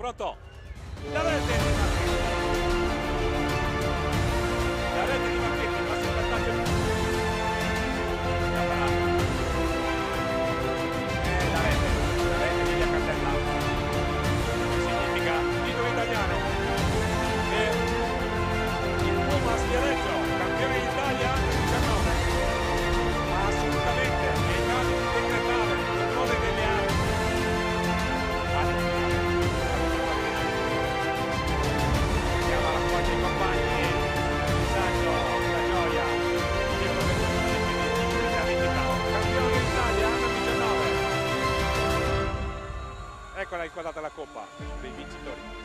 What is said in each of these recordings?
Pronto? La rete di Marchetti. La rete di Marchetti passa il vantaggio. La rete di Via Cantella. Significa titolo italiano per il Pumas Viareggio, campione d'Italia nel 19. Ma assolutamente è in caso di decretare il nome delle aree. Eccola inquadrata la coppa dei vincitori.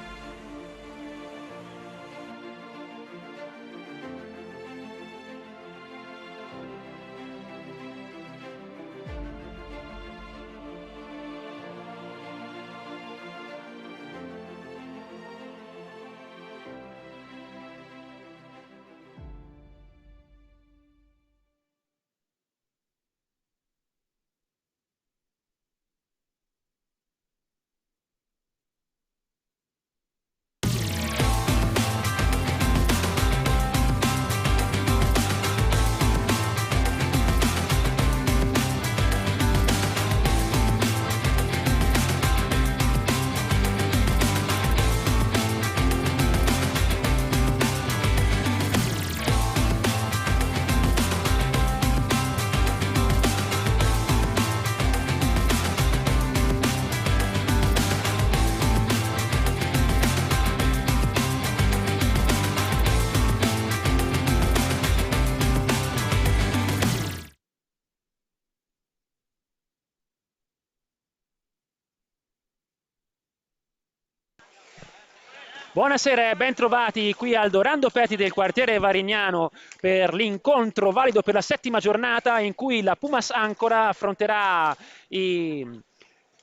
Buonasera e ben trovati qui al Dorando Peti del quartiere Varignano per l'incontro valido per la 7ª giornata in cui la Pumas Ancora affronterà i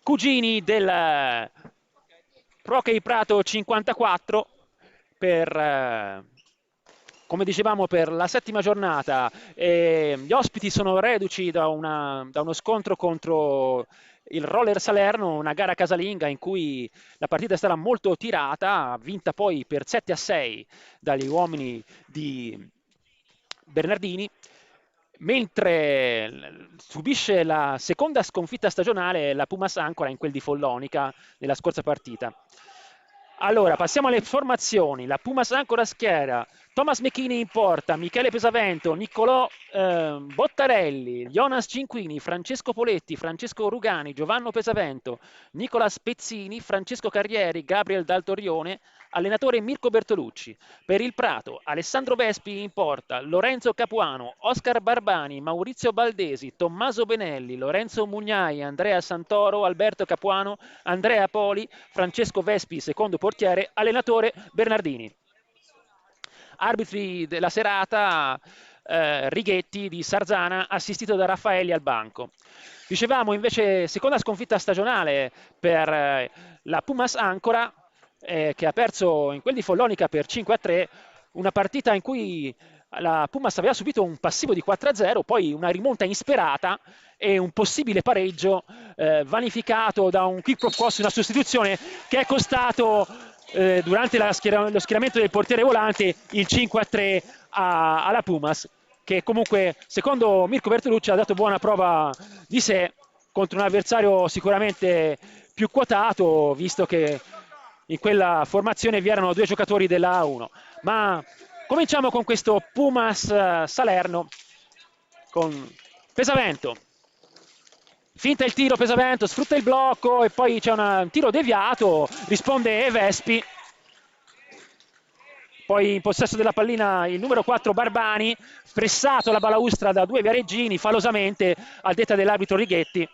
cugini del Pro-Key Prato 54 per, come dicevamo, per la 7ª giornata. Gli ospiti sono reduci da uno scontro contro il Roller Salerno, una gara casalinga in cui la partita sarà molto tirata, vinta poi per 7-6 dagli uomini di Bernardini, mentre subisce la seconda sconfitta stagionale la Pumas Ancora in quel di Follonica nella scorsa partita. Allora, passiamo alle formazioni. La Pumas Ancora schiera Thomas Mechini in porta, Michele Pesavento, Niccolò Bottarelli, Jonas Cinquini, Francesco Poletti, Francesco Rugani, Giovanni Pesavento, Nicola Spezzini, Francesco Carrieri, Gabriel Daltorione, allenatore Mirko Bertolucci. Per il Prato, Alessandro Vespi in porta, Lorenzo Capuano, Oscar Barbani, Maurizio Baldesi, Tommaso Benelli, Lorenzo Mugnai, Andrea Santoro, Alberto Capuano, Andrea Poli, Francesco Vespi, secondo portiere, allenatore Bernardini. Arbitri della serata, Righetti di Sarzana, assistito da Raffaelli al banco. Dicevamo invece seconda sconfitta stagionale per la Pumas Ancora, che ha perso in quel di Follonica per 5-3 una partita in cui la Pumas aveva subito un passivo di 4-0, poi una rimonta insperata e un possibile pareggio vanificato da un quick pro quo su una sostituzione che è costato durante lo schieramento del portiere volante il 5-3 alla Pumas, che comunque secondo Mirko Bertolucci ha dato buona prova di sé contro un avversario sicuramente più quotato, visto che in quella formazione vi erano due giocatori della A1. Ma cominciamo con questo Pumas Salerno con Pesavento. Finta il tiro Pesavento, sfrutta il blocco e poi c'è un tiro deviato, risponde Vespi. Poi in possesso della pallina il numero 4 Barbani, pressato alla balaustra da due viareggini, falosamente a detta dell'arbitro Righetti.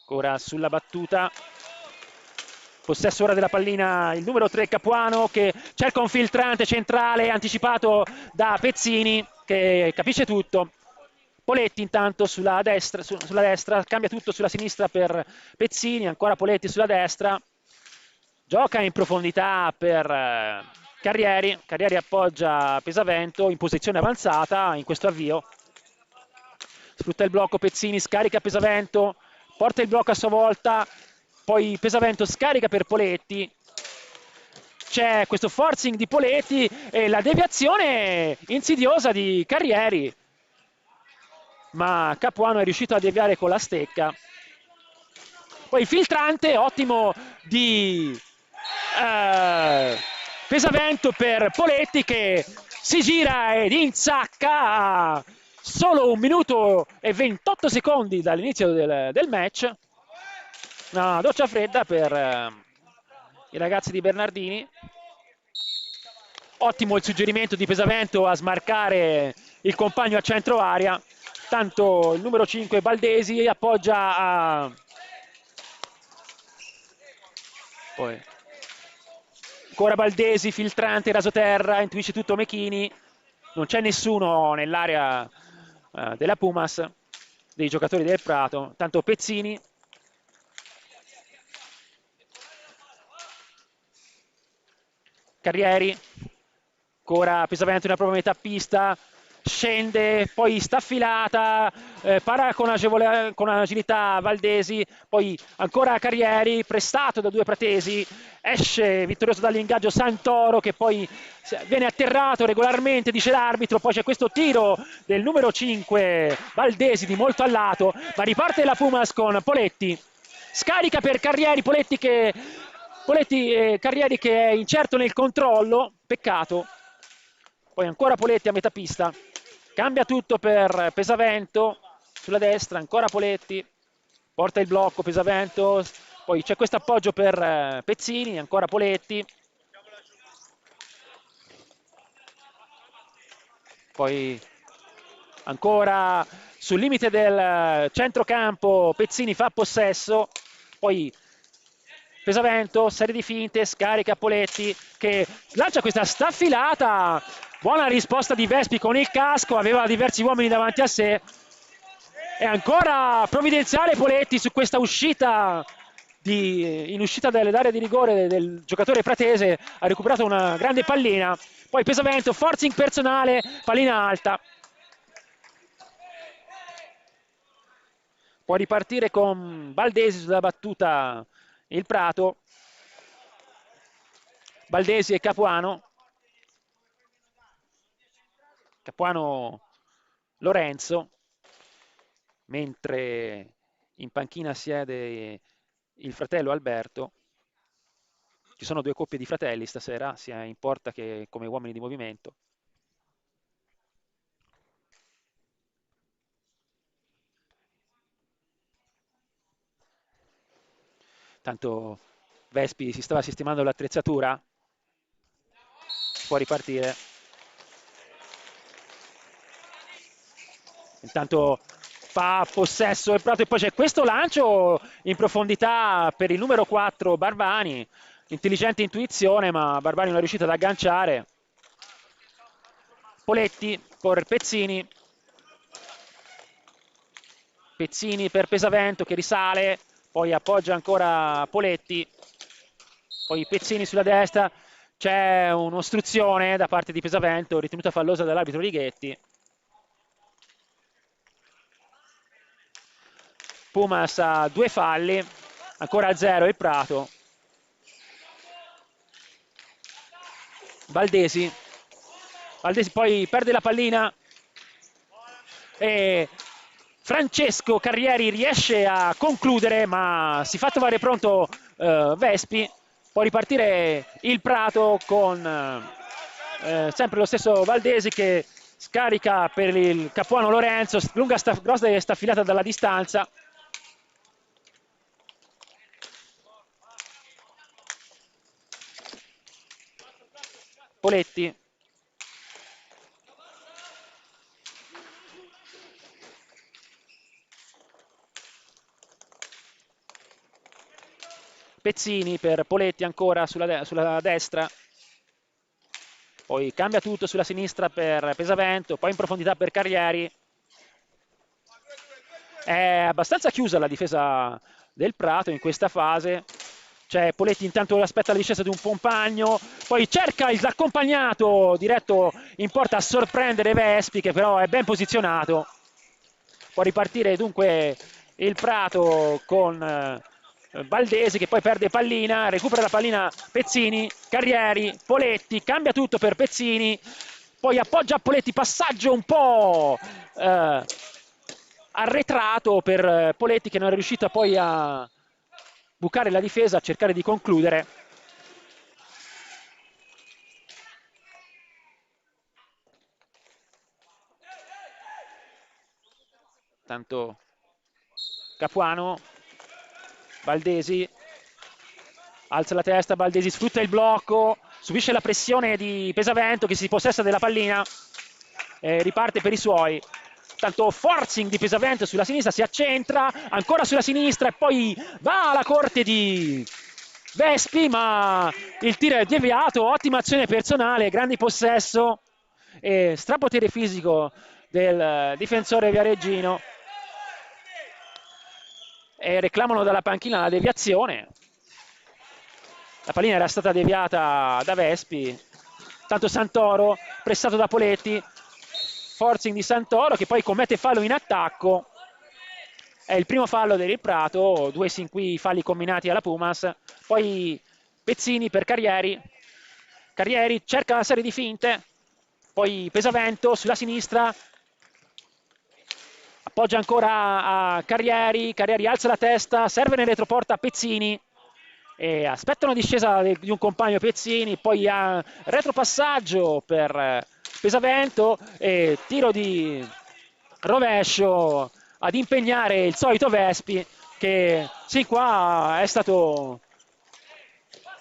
Ora sulla battuta, possesso ora della pallina il numero 3 Capuano che cerca un filtrante centrale anticipato da Pezzini che capisce tutto. Poletti intanto sulla destra, cambia tutto sulla sinistra per Pezzini, ancora Poletti sulla destra, gioca in profondità per Carrieri appoggia Pesavento in posizione avanzata in questo avvio, sfrutta il blocco Pezzini, scarica Pesavento, porta il blocco a sua volta, poi Pesavento scarica per Poletti, c'è questo forcing di Poletti e la deviazione insidiosa di Carrieri, ma Capuano è riuscito a deviare con la stecca. Poi il filtrante ottimo di Pesavento per Poletti che si gira ed insacca solo 1 minuto e 28 secondi dall'inizio del match. Una doccia fredda per i ragazzi di Bernardini. Ottimo il suggerimento di Pesavento a smarcare il compagno a centro area. Tanto il numero 5 Baldesi appoggia a... Poi ancora Baldesi, filtrante, rasoterra, intuisce tutto Mechini. Non c'è nessuno nell'area della Pumas, dei giocatori del Prato. Tanto Pezzini. Carrieri. Ancora Pesavento in una prova metà pista. Scende, poi sta affilata, para con agilità Valdesi, poi ancora Carrieri, prestato da due pratesi, esce vittorioso dall'ingaggio Santoro che poi viene atterrato regolarmente, dice l'arbitro, poi c'è questo tiro del numero 5 Valdesi di molto a lato, ma riparte la Pumas con Poletti, scarica per Carrieri, Carrieri che è incerto nel controllo, peccato. Poi ancora Poletti a metà pista, cambia tutto per Pesavento sulla destra, ancora Poletti, porta il blocco Pesavento, poi c'è questo appoggio per Pezzini, ancora Poletti, poi ancora sul limite del centrocampo Pezzini fa possesso, poi Pesavento, serie di finte, scarica Poletti che lancia questa staffilata. Buona risposta di Vespi con il casco, aveva diversi uomini davanti a sé. E ancora provvidenziale Poletti su questa uscita in uscita dall'area di rigore del giocatore pratese, ha recuperato una grande pallina. Poi Pesavento, forcing personale, pallina alta. Può ripartire con Baldesi sulla battuta il Prato. Baldesi e Capuano. Capuano Lorenzo, mentre in panchina siede il fratello Alberto. Ci sono due coppie di fratelli stasera, sia in porta che come uomini di movimento. Tanto Vespi si stava sistemando l'attrezzatura. Può ripartire. Intanto fa possesso il Prato e poi c'è questo lancio in profondità per il numero 4 Barbani, intelligente intuizione ma Barbani non è riuscito ad agganciare. Poletti per Pezzini per Pesavento che risale, poi appoggia ancora Poletti, poi Pezzini sulla destra, c'è un'ostruzione da parte di Pesavento ritenuta fallosa dall'arbitro Righetti. Pumas ha 2 falli, ancora a 0 il Prato. Valdesi poi perde la pallina e Francesco Carrieri riesce a concludere, ma si fa trovare pronto Vespi. Può ripartire il Prato con sempre lo stesso Valdesi che scarica per il Capuano Lorenzo, lunga grossa e staffilata dalla distanza. Poletti. Pezzini per Poletti ancora sulla destra. Poi cambia tutto sulla sinistra per Pesavento, poi in profondità per Carrieri. È abbastanza chiusa la difesa del Prato in questa fase. C'è Poletti intanto aspetta la discesa di un compagno, poi cerca il accompagnato diretto in porta a sorprendere Vespi che però è ben posizionato. Può ripartire dunque il Prato con Valdesi che poi perde pallina, recupera la pallina Pezzini, Carrieri, Poletti, cambia tutto per Pezzini, poi appoggia Poletti, passaggio un po' arretrato per Poletti che non è riuscito poi a bucare la difesa, a cercare di concludere. Tanto Capuano, Valdesi, alza la testa, Valdesi sfrutta il blocco, subisce la pressione di Pesavento che si possessa della pallina e riparte per i suoi. Tanto forcing di Pesavento sulla sinistra, si accentra, ancora sulla sinistra e poi va alla corte di Vespi, ma il tiro è deviato, ottima azione personale, grande possesso e strapotere fisico del difensore viareggino. E reclamano dalla panchina la deviazione. La pallina era stata deviata da Vespi. Tanto Santoro, pressato da Poletti. Forcing di Santoro che poi commette fallo in attacco. È il primo fallo del Prato, 2 sin qui falli combinati alla Pumas. Poi Pezzini per Carrieri. Carrieri cerca una serie di finte. Poi Pesavento sulla sinistra. Appoggia ancora a Carrieri. Carrieri alza la testa, serve nel retroporta a Pezzini. E aspetta una discesa di un compagno Pezzini, poi ha retropassaggio per Pesavento e tiro di rovescio ad impegnare il solito Vespi che sin qua è stato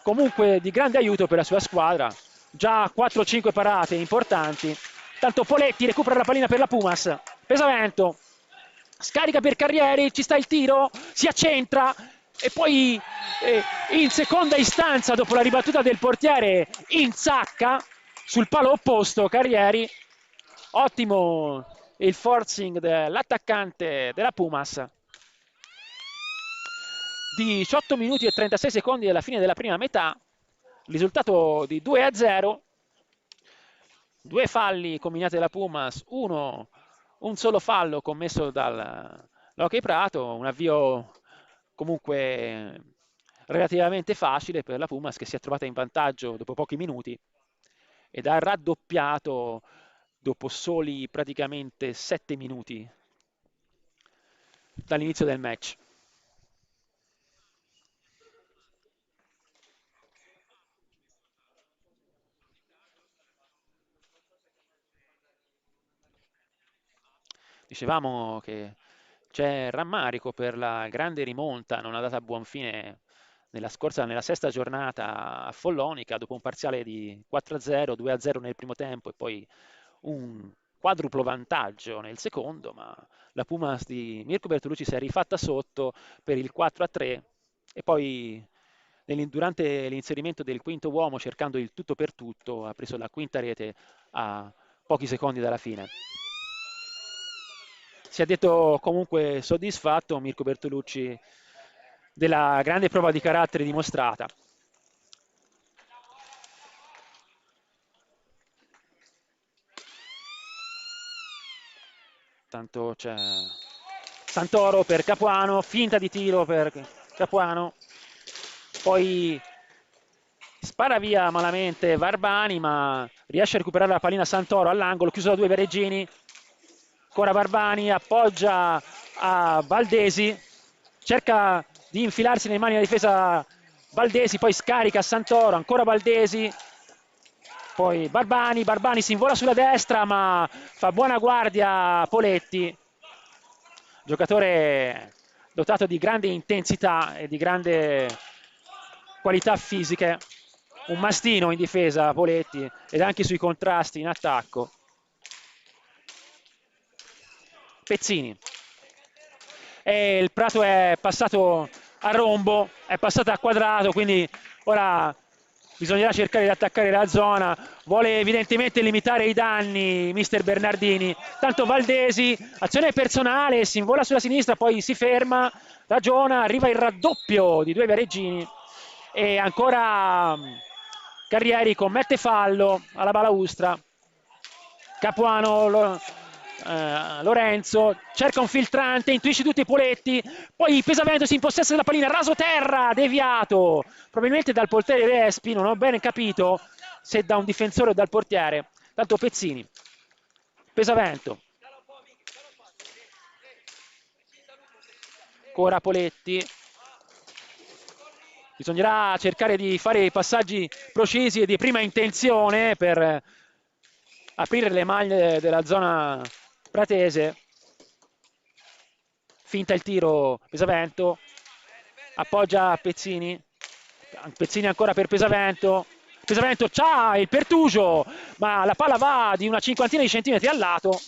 comunque di grande aiuto per la sua squadra, già 4-5 parate importanti. Tanto Poletti recupera la pallina per la Pumas, Pesavento scarica per Carrieri, ci sta il tiro, si accentra e poi in seconda istanza dopo la ribattuta del portiere insacca sul palo opposto Carrieri. Ottimo il forcing dell'attaccante della Pumas. 18 minuti e 36 secondi alla fine della prima metà, risultato di 2-0, 2 falli combinati dalla Pumas, un solo fallo commesso dall'Hockey Prato, un avvio comunque relativamente facile per la Pumas che si è trovata in vantaggio dopo pochi minuti ed ha raddoppiato dopo soli praticamente 7 minuti dall'inizio del match. Dicevamo che c'è rammarico per la grande rimonta non andata a buon fine nella sesta giornata a Follonica, dopo un parziale di 4-0, 2-0 nel primo tempo e poi un quadruplo vantaggio nel secondo, ma la Pumas di Mirko Bertolucci si è rifatta sotto per il 4-3 e poi durante l'inserimento del quinto uomo, cercando il tutto per tutto, ha preso la quinta rete a pochi secondi dalla fine. Si è detto comunque soddisfatto Mirko Bertolucci della grande prova di carattere dimostrata. Tanto c'è Santoro per Capuano, finta di tiro per Capuano, poi spara via malamente Barbani, ma riesce a recuperare la pallina Santoro all'angolo, chiuso da due Pereggini. Ancora Barbani, appoggia a Valdesi, cerca di infilarsi nelle mani della difesa Valdesi, poi scarica Santoro, ancora Valdesi, poi Barbani si invola sulla destra, ma fa buona guardia Poletti, giocatore dotato di grande intensità e di grande qualità fisiche, un mastino in difesa Poletti ed anche sui contrasti in attacco. Pezzini, e il Prato è passato a rombo, è passato a quadrato, quindi ora bisognerà cercare di attaccare la zona. Vuole evidentemente limitare i danni mister Bernardini. Tanto Valdesi, azione personale, si invola sulla sinistra, poi si ferma, ragiona, arriva il raddoppio di due Viareggini e ancora Carrieri commette fallo alla balaustra. Capuano, Lorenzo cerca un filtrante, intuisce tutti i Poletti, poi Pesavento si impossessa della pallina, raso terra, deviato probabilmente dal portiere Vespi, non ho bene capito se da un difensore o dal portiere. Tanto Pezzini, Pesavento, ancora Poletti, bisognerà cercare di fare i passaggi precisi e di prima intenzione per aprire le maglie della zona pratese. Finta il tiro Pesavento, appoggia Pezzini, Pezzini ancora per Pesavento, Pesavento c'ha il pertugio, ma la palla va di una cinquantina di centimetri al lato.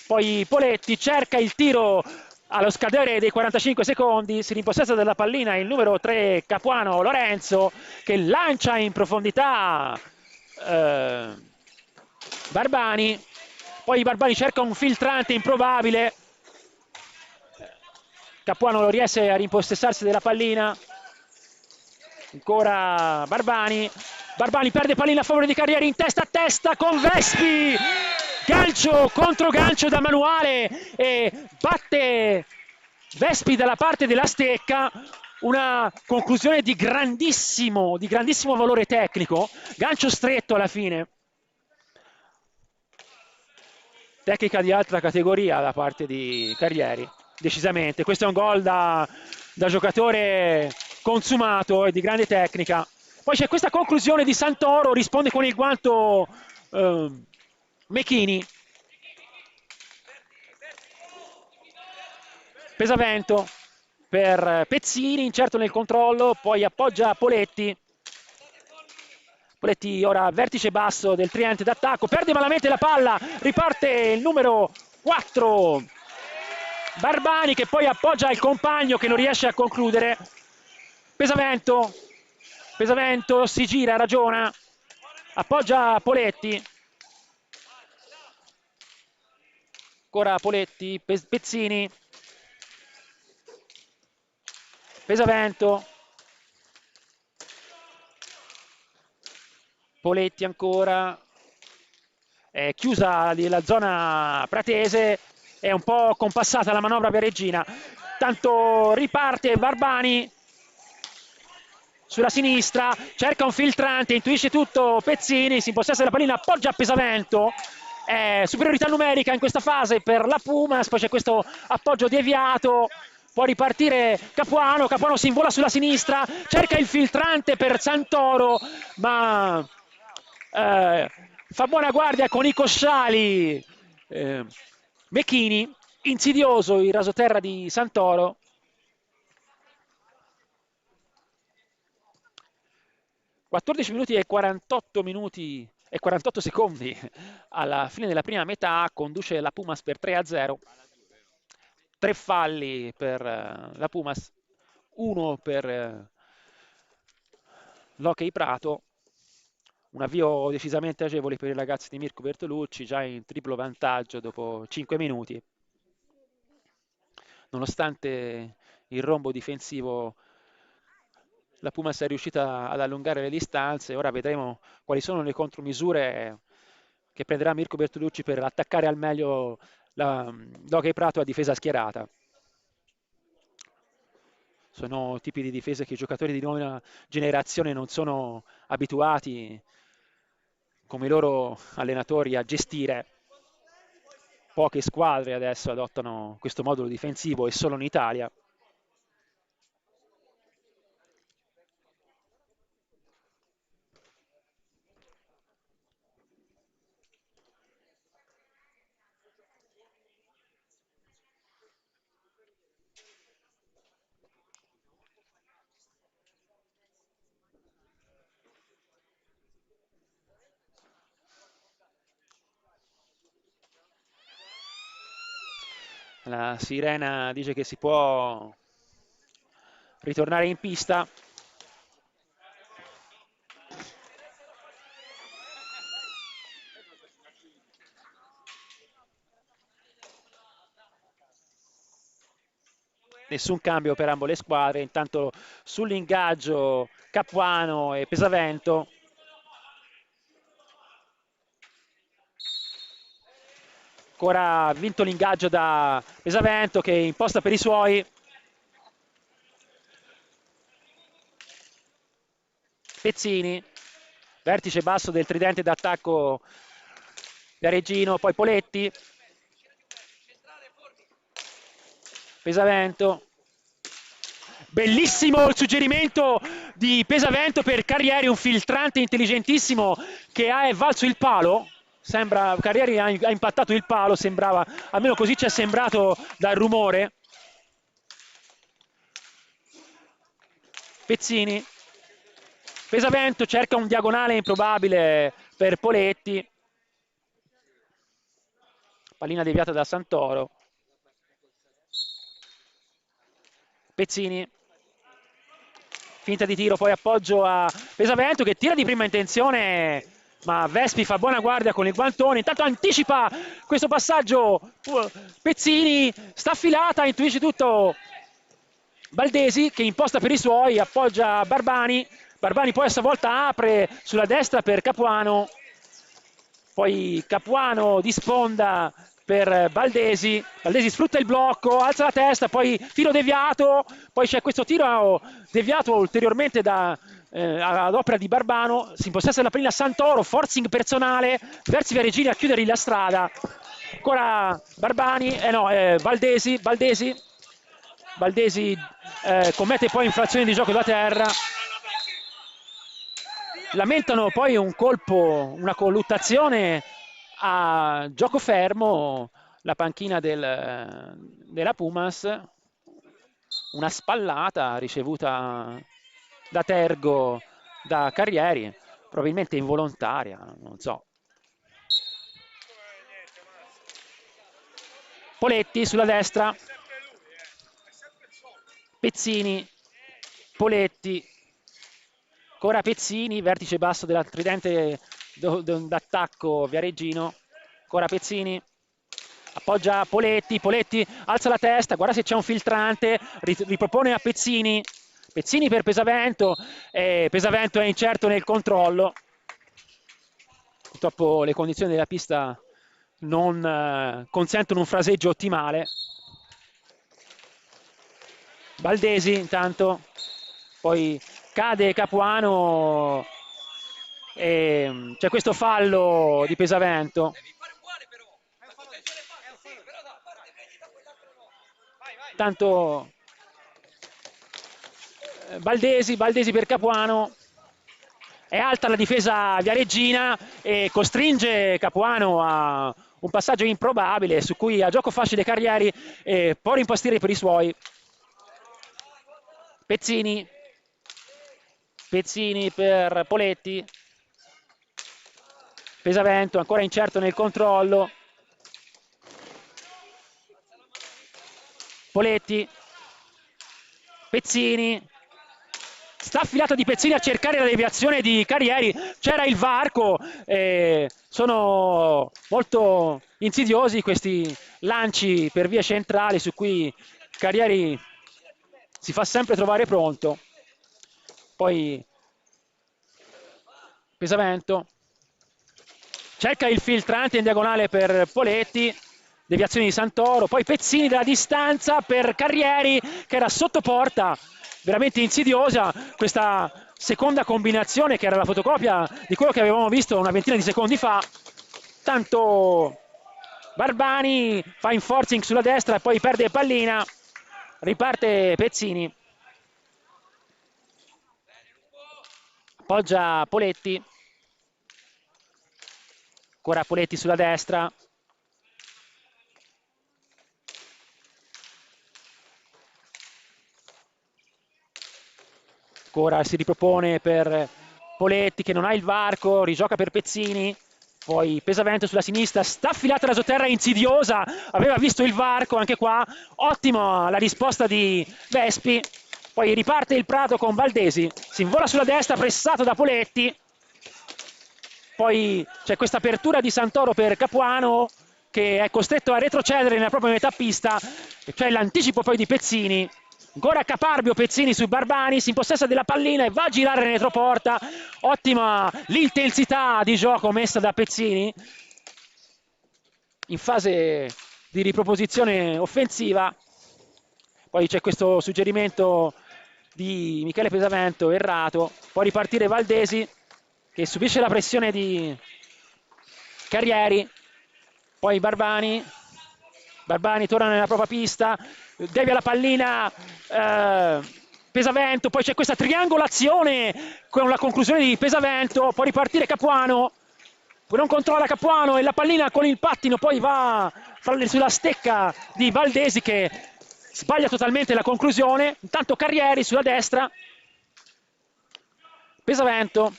Poi Poletti cerca il tiro allo scadere dei 45 secondi, si rimpossessa della pallina il numero 3 Capuano Lorenzo, che lancia in profondità Barbani, poi Barbani cerca un filtrante improbabile, Capuano non riesce a rimpossessarsi della pallina, ancora Barbani perde pallina a favore di Carrieri, in testa a testa con Vespi, gancio contro gancio da manuale e batte Vespi dalla parte della stecca. Una conclusione di grandissimo valore tecnico, gancio stretto alla fine, tecnica di alta categoria da parte di Carrieri, decisamente. Questo è un gol da giocatore consumato e di grande tecnica. Poi c'è questa conclusione di Santoro, risponde con il guanto Mechini. Pesavento per Pezzini, incerto nel controllo, poi appoggia Poletti. Poletti ora vertice basso del triente d'attacco, perde malamente la palla, riparte il numero 4 Barbani, che poi appoggia il compagno che non riesce a concludere. Pesavento si gira, ragiona, appoggia Poletti, ancora Poletti, Pezzini, Pesavento, Poletti ancora, è chiusa la zona pratese, è un po' compassata la manovra pereggina, tanto riparte Barbani sulla sinistra, cerca un filtrante, intuisce tutto Pezzini, si impossessa della pallina, appoggia a Pesavento, superiorità numerica in questa fase per la Pumas, poi c'è questo appoggio deviato, può ripartire Capuano si invola sulla sinistra, cerca il filtrante per Santoro, ma fa buona guardia con i cosciali Mechini, insidioso il rasoterra di Santoro. (14 minuti e 48 secondi alla fine della prima metà, conduce la Pumas per 3-0. 3 falli per la Pumas, 1 per l'Hockey Prato. Un avvio decisamente agevole per i ragazzi di Mirko Bertolucci, già in triplo vantaggio dopo 5 minuti. nonostante il rombo difensivo, la Pumas è riuscita ad allungare le distanze. Ora vedremo quali sono le contromisure che prenderà Mirko Bertolucci per attaccare al meglio l'Hockey Prato a difesa schierata. Sono tipi di difese che i giocatori di nuova generazione non sono abituati come i loro allenatori a gestire. Poche squadre adesso adottano questo modulo difensivo e solo in Italia. La sirena dice che si può ritornare in pista. Nessun cambio per ambo le squadre. Intanto sull'ingaggio Capuano e Pesavento. Ancora vinto l'ingaggio da Pesavento che imposta per i suoi. Pezzini, vertice basso del tridente d'attacco Viareggino, poi Poletti. Pesavento. Bellissimo il suggerimento di Pesavento per Carrieri, un filtrante intelligentissimo che è valso il palo. Sembra, Carrieri ha impattato il palo, sembrava, almeno così ci è sembrato dal rumore. Pezzini. Pesavento cerca un diagonale improbabile per Poletti. Pallina deviata da Santoro. Pezzini. Finta di tiro, poi appoggio a Pesavento che tira di prima intenzione, ma Vespi fa buona guardia con il guantone. Intanto anticipa questo passaggio Pezzini, sta affilata, intuisce tutto Baldesi che imposta per i suoi, appoggia Barbani. Barbani poi a sua volta apre sulla destra per Capuano, poi Capuano di sponda per Baldesi. Baldesi sfrutta il blocco, alza la testa, poi tiro deviato, poi c'è questo tiro deviato ulteriormente ad opera di Barbano. Si impossessa la pallina Santoro, forcing personale verso Viareggini a chiudergli la strada. Ancora Barbani, Baldesi commette poi infrazione di gioco da terra. Lamentano poi un colpo, una colluttazione a gioco fermo, la panchina della Pumas, una spallata ricevuta da Tergo, da Carrieri, probabilmente involontaria, non so. Poletti sulla destra, Pezzini, Poletti, ancora Pezzini, vertice basso del tridente d'attacco Viareggino, ancora Pezzini, appoggia Poletti, Poletti alza la testa, guarda se c'è un filtrante, ripropone a Pezzini, Pezzini per Pesavento, e Pesavento è incerto nel controllo. Purtroppo le condizioni della pista non consentono un fraseggio ottimale. Baldesi intanto, poi cade Capuano e c'è questo fallo di Pesavento. Tanto Baldesi per Capuano, è alta la difesa viareggina e costringe Capuano a un passaggio improbabile su cui a gioco facile Carrieri può rimpostire per i suoi. Pezzini per Poletti, Pesavento ancora incerto nel controllo, Poletti, Pezzini, sta affilata di Pezzini a cercare la deviazione di Carrieri, c'era il varco, sono molto insidiosi questi lanci per vie centrali su cui Carrieri si fa sempre trovare pronto. Poi Pesavento cerca il filtrante in diagonale per Poletti, deviazione di Santoro, poi Pezzini dalla distanza per Carrieri che era sotto porta, veramente insidiosa questa seconda combinazione che era la fotocopia di quello che avevamo visto una ventina di secondi fa. Tanto Barbani fa in forcing sulla destra e poi perde pallina, riparte Pezzini, appoggia Poletti, ancora Poletti sulla destra, ancora si ripropone per Poletti che non ha il varco, rigioca per Pezzini, poi Pesavento sulla sinistra, sta affilata la sotterra insidiosa, aveva visto il varco anche qua, ottima la risposta di Vespi, poi riparte il Prato con Valdesi, si invola sulla destra pressato da Poletti, poi c'è questa apertura di Santoro per Capuano che è costretto a retrocedere nella propria metà pista, cioè l'anticipo poi di Pezzini. Ancora Caparbio, Pezzini su Barbani, si impossessa della pallina e va a girare in retroporta. Ottima l'intensità di gioco messa da Pezzini in fase di riproposizione offensiva. Poi c'è questo suggerimento di Michele Pesavento errato, può ripartire Valdesi che subisce la pressione di Carrieri, poi Barbani torna nella propria pista, devia la pallina Pesavento, poi c'è questa triangolazione con la conclusione di Pesavento, può ripartire Capuano, poi non controlla Capuano e la pallina con il pattino poi va sulla stecca di Valdesi che sbaglia totalmente la conclusione. Intanto Carrieri sulla destra, Pesavento,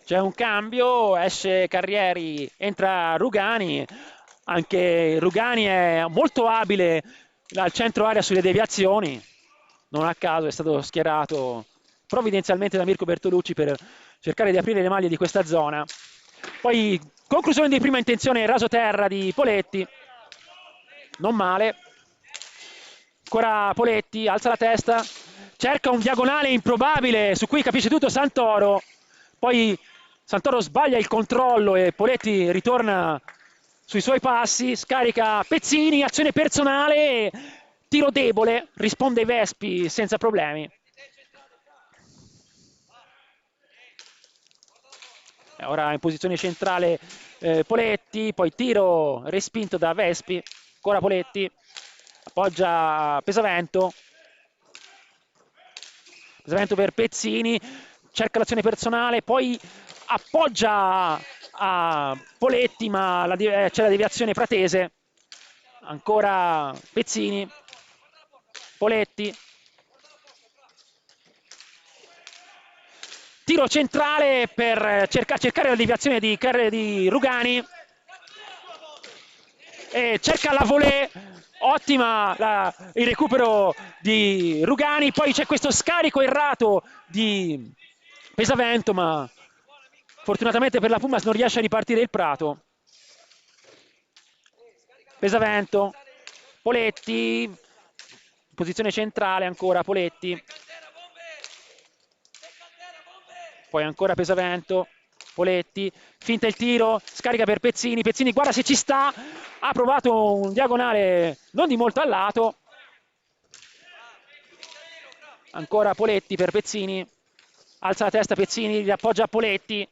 c'è un cambio, esce Carrieri, entra Rugani, anche Rugani è molto abile al centro area sulle deviazioni, non a caso è stato schierato provvidenzialmente da Mirko Bertolucci per cercare di aprire le maglie di questa zona. Poi conclusione di prima intenzione rasoterra di Poletti, non male, ancora Poletti, alza la testa, cerca un diagonale improbabile su cui capisce tutto Santoro, poi Santoro sbaglia il controllo e Poletti ritorna sui suoi passi, scarica Pezzini, azione personale, tiro debole, risponde Vespi senza problemi. Ora in posizione centrale Poletti, poi tiro respinto da Vespi, ancora Poletti, appoggia Pesavento per Pezzini, cerca l'azione personale, poi appoggia a Poletti ma c'è la deviazione pratese, ancora Pezzini, Poletti, tiro centrale per cercare la deviazione di Rugani e cerca la volée, ottima il recupero di Rugani, poi c'è questo scarico errato di Pesavento ma fortunatamente per la Pumas non riesce a ripartire il Prato. Pesavento, Poletti, posizione centrale ancora Poletti, poi ancora Pesavento, Poletti, finta il tiro, scarica per Pezzini, Pezzini guarda se ci sta, ha provato un diagonale non di molto a lato, ancora Poletti per Pezzini, alza la testa Pezzini, gli appoggia a Poletti,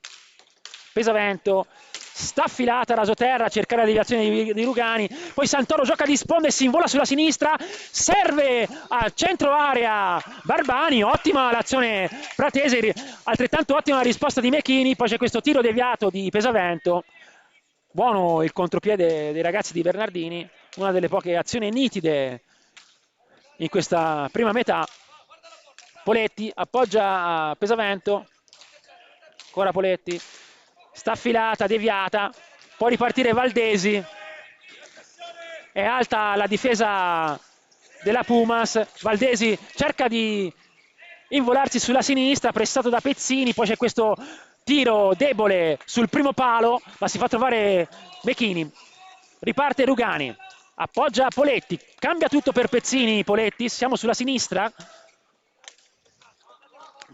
Pesavento, sta affilata rasoterra a cercare la deviazione di Rugani, poi Santoro gioca di sponda e si invola sulla sinistra, serve al centro area Barbani, ottima l'azione pratese, altrettanto ottima la risposta di Mechini, poi c'è questo tiro deviato di Pesavento, buono il contropiede dei ragazzi di Bernardini, una delle poche azioni nitide in questa prima metà. Poletti appoggia a Pesavento, ancora Poletti, sta affilata, deviata, può ripartire Valdesi, è alta la difesa della Pumas, Valdesi cerca di involarsi sulla sinistra, pressato da Pezzini, poi c'è questo tiro debole sul primo palo, ma si fa trovare Mechini, riparte Rugani, appoggia Poletti, cambia tutto per Pezzini. Poletti, siamo sulla sinistra,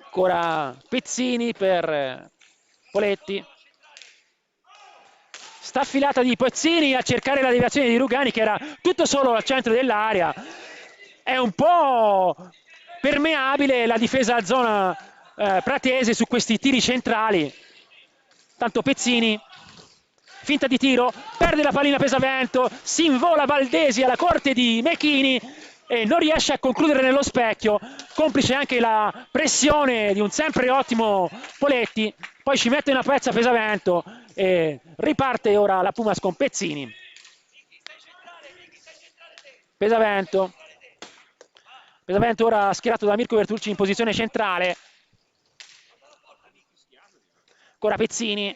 ancora Pezzini per Poletti, staffilata di Pezzini a cercare la deviazione di Rugani che era tutto solo al centro dell'area. È un po' permeabile la difesa a zona pratese su questi tiri centrali. Tanto Pezzini, finta di tiro, perde la pallina Pesavento, si invola Valdesi alla corte di Mechini e non riesce a concludere nello specchio, complice anche la pressione di un sempre ottimo Poletti. Poi ci mette una pezza Pesavento e riparte ora la Pumas con Pezzini. Pesavento ora schierato da Mirko Bertolucci in posizione centrale. Ancora Pezzini,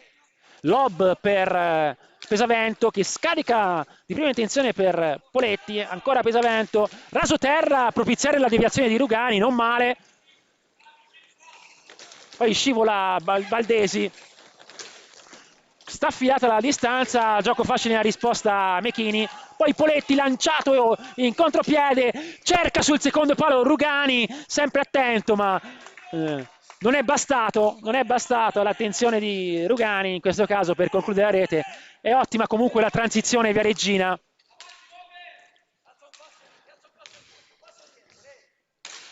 lob per Pesavento che scarica di prima intenzione per Poletti, ancora Pesavento, raso terra a propiziare la deviazione di Rugani, non male. Poi scivola Valdesi, sta affilata la distanza, gioco facile la risposta Mechini. Poi Poletti lanciato in contropiede, cerca sul secondo palo Rugani, sempre attento ma non è bastato l'attenzione di Rugani in questo caso per concludere la rete. È ottima comunque la transizione viareggina.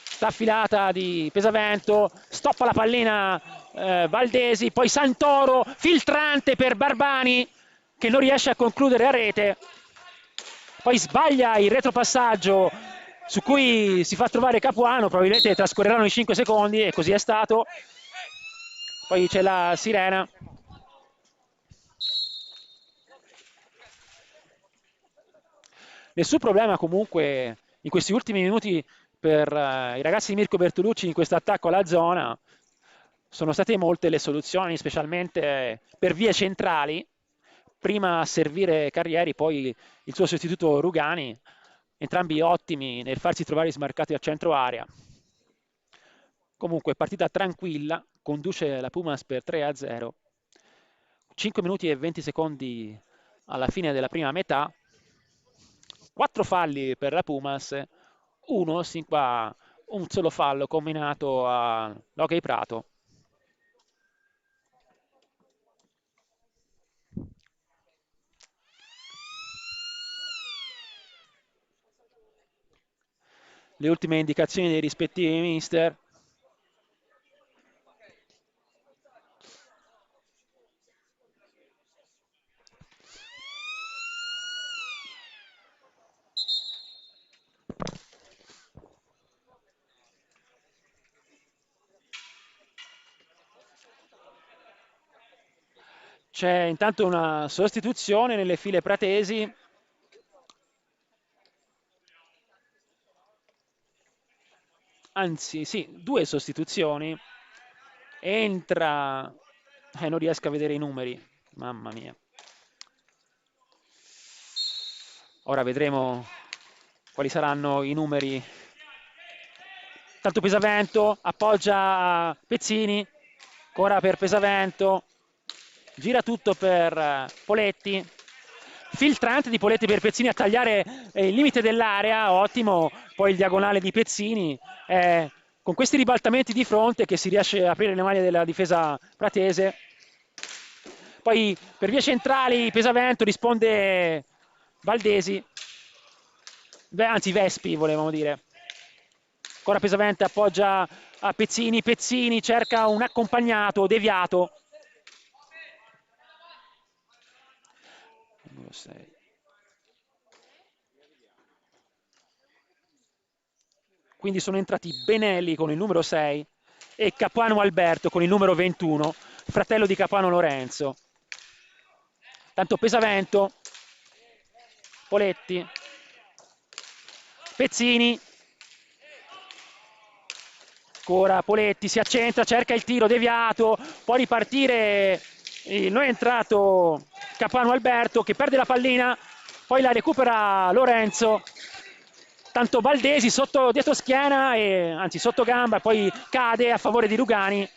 Staffilata di Pesavento, stoppa la pallina Valdesi, poi Santoro, filtrante per Barbani che non riesce a concludere la rete. Poi sbaglia il retropassaggio su cui si fa trovare Capuano, probabilmente trascorreranno i 5 secondi e così è stato. Poi c'è la sirena. Nessun problema comunque in questi ultimi minuti per i ragazzi di Mirko Bertolucci in questo attacco alla zona. Sono state molte le soluzioni, specialmente per vie centrali. Prima a servire Carrieri, poi il suo sostituto Rugani, entrambi ottimi nel farsi trovare smarcati al centro area. Comunque partita tranquilla, conduce la Pumas per 3-0. 5 minuti e 20 secondi alla fine della prima metà. 4 falli per la Pumas, sin qua un solo fallo combinato all'Hockey Prato. Le ultime indicazioni dei rispettivi mister. C'è intanto una sostituzione nelle file pratesi. Anzi, sì, 2 sostituzioni. Entra... non riesco a vedere i numeri, mamma mia. Ora vedremo quali saranno i numeri. Tanto Pesavento appoggia Pezzini, ancora per Pesavento, gira tutto per Poletti. Filtrante di Poletti per Pezzini a tagliare il limite dell'area, ottimo. Poi il diagonale di Pezzini, con questi ribaltamenti di fronte che si riesce a aprire le maglie della difesa pratese. Poi per vie centrali Pesavento risponde Valdesi, anzi Vespi volevamo dire. Ancora Pesavento appoggia a Pezzini, Pezzini cerca un accompagnato deviato. Numero 6. Quindi sono entrati Benelli con il numero 6 e Capuano Alberto con il numero 21, fratello di Capuano Lorenzo. Tanto Pesavento, Poletti, Pezzini, ancora Poletti, si accentra, cerca il tiro deviato, può ripartire il non entrato Capuano Alberto che perde la pallina, poi la recupera Lorenzo. Tanto Valdesi sotto, dietro schiena, anzi sotto gamba, poi cade a favore di Rugani.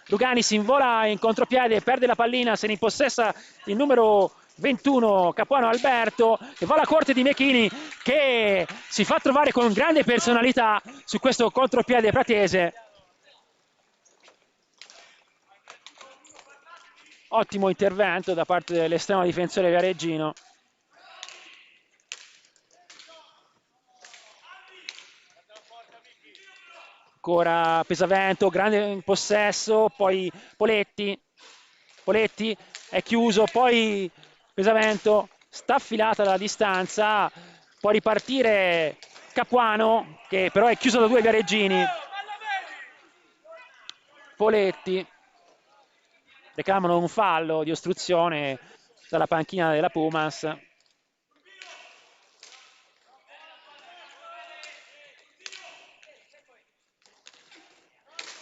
Rugani si invola in contropiede, perde la pallina, se ne impossessa il numero 21 Capuano Alberto, e va alla corte di Mechini, che si fa trovare con grande personalità su questo contropiede pratese. Ottimo intervento da parte dell'estremo difensore Viareggino. Ancora Pesavento, grande in possesso, poi Poletti è chiuso, poi Pesavento sta affilata dalla distanza, può ripartire Capuano, che però è chiuso da due Viareggini. Poletti, reclamano un fallo di ostruzione dalla panchina della Pumas.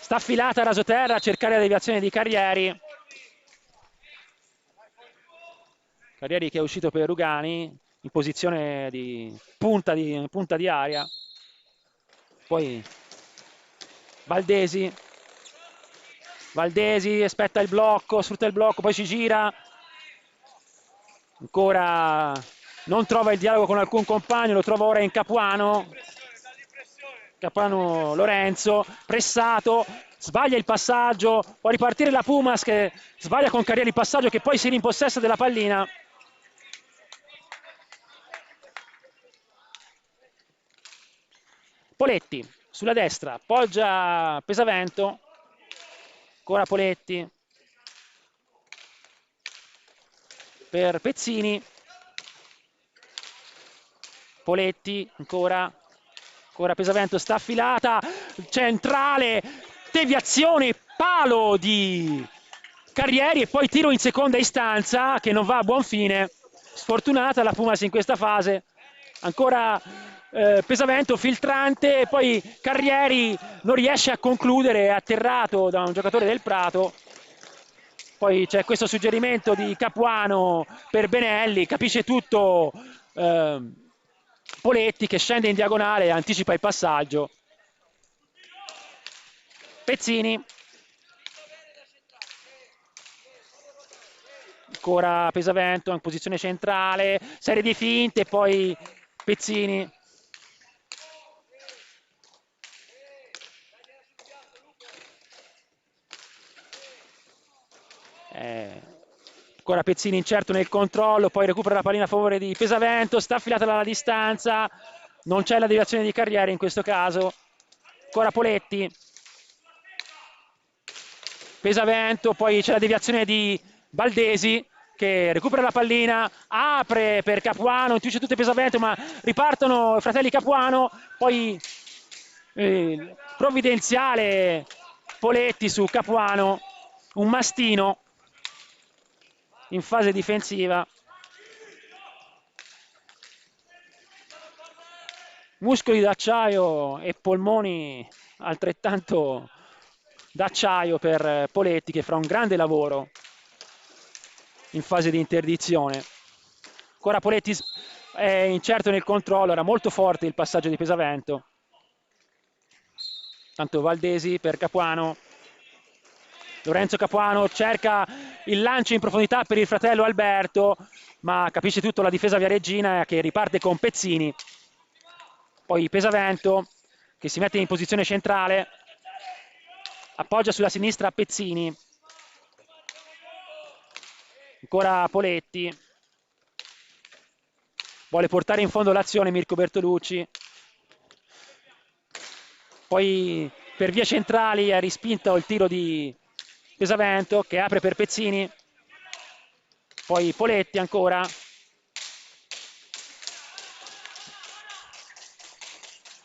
Sta affilata a rasoterra a cercare la deviazione di Carrieri. Carrieri che è uscito per Rugani in posizione di punta di area. Poi Valdesi aspetta il blocco, sfrutta il blocco, poi ci gira. Ancora non trova il dialogo con alcun compagno, lo trova ora in Capuano. Capuano Lorenzo, pressato, sbaglia il passaggio, può ripartire la Pumas che sbaglia con Carrieri il passaggio, che poi si rimpossessa della pallina. Poletti sulla destra, appoggia Pesavento, ancora Poletti per Pezzini, Poletti ancora Pesavento, sta affilata, centrale, deviazione, palo di Carrieri e poi tiro in seconda istanza che non va a buon fine. Sfortunata la Pumas in questa fase. Ancora Pesavento filtrante e poi Carrieri non riesce a concludere, è atterrato da un giocatore del Prato. Poi c'è questo suggerimento di Capuano per Benelli, capisce tutto Poletti che scende in diagonale e anticipa il passaggio. Pezzini, ancora Pesavento in posizione centrale, serie di finte, poi Pezzini. Ancora Pezzini incerto nel controllo, poi recupera la pallina a favore di Pesavento, sta affilata dalla distanza, non c'è la deviazione di Carrieri in questo caso. Ancora Poletti, Pesavento, poi c'è la deviazione di Valdesi che recupera la pallina, apre per Capuano, intuisce tutte Pesavento, ma ripartono i fratelli Capuano, poi provvidenziale Poletti su Capuano, un mastino in fase difensiva. Muscoli d'acciaio e polmoni altrettanto d'acciaio per Poletti, che fa un grande lavoro in fase di interdizione. Ancora Poletti è incerto nel controllo, era molto forte il passaggio di Pesavento. Tanto Valdesi per Capuano. Lorenzo Capuano cerca il lancio in profondità per il fratello Alberto, ma capisce tutto la difesa viareggina che riparte con Pezzini. Poi Pesavento che si mette in posizione centrale, appoggia sulla sinistra Pezzini. Ancora Poletti. Vuole portare in fondo l'azione Mirko Bertolucci. Poi per vie centrali ha respinto il tiro di Pesavento che apre per Pezzini. Poi Poletti ancora.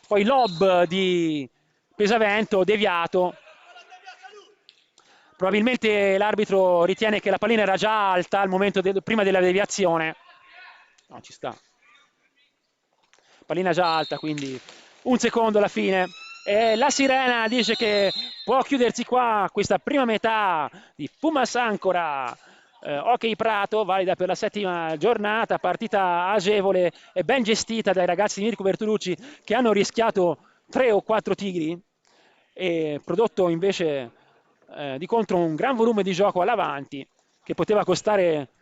Poi lob di Pesavento deviato. Probabilmente l'arbitro ritiene che la pallina era già alta al momento prima della deviazione. No, ci sta. Pallina già alta, quindi un secondo alla fine. E la sirena dice che può chiudersi qua questa prima metà di Pumas Ancora Hockey Prato, valida per la 7ª giornata, partita agevole e ben gestita dai ragazzi di Mirko Bertolucci, che hanno rischiato 3 o 4 tiri e prodotto invece di contro un gran volume di gioco all'avanti che poteva costare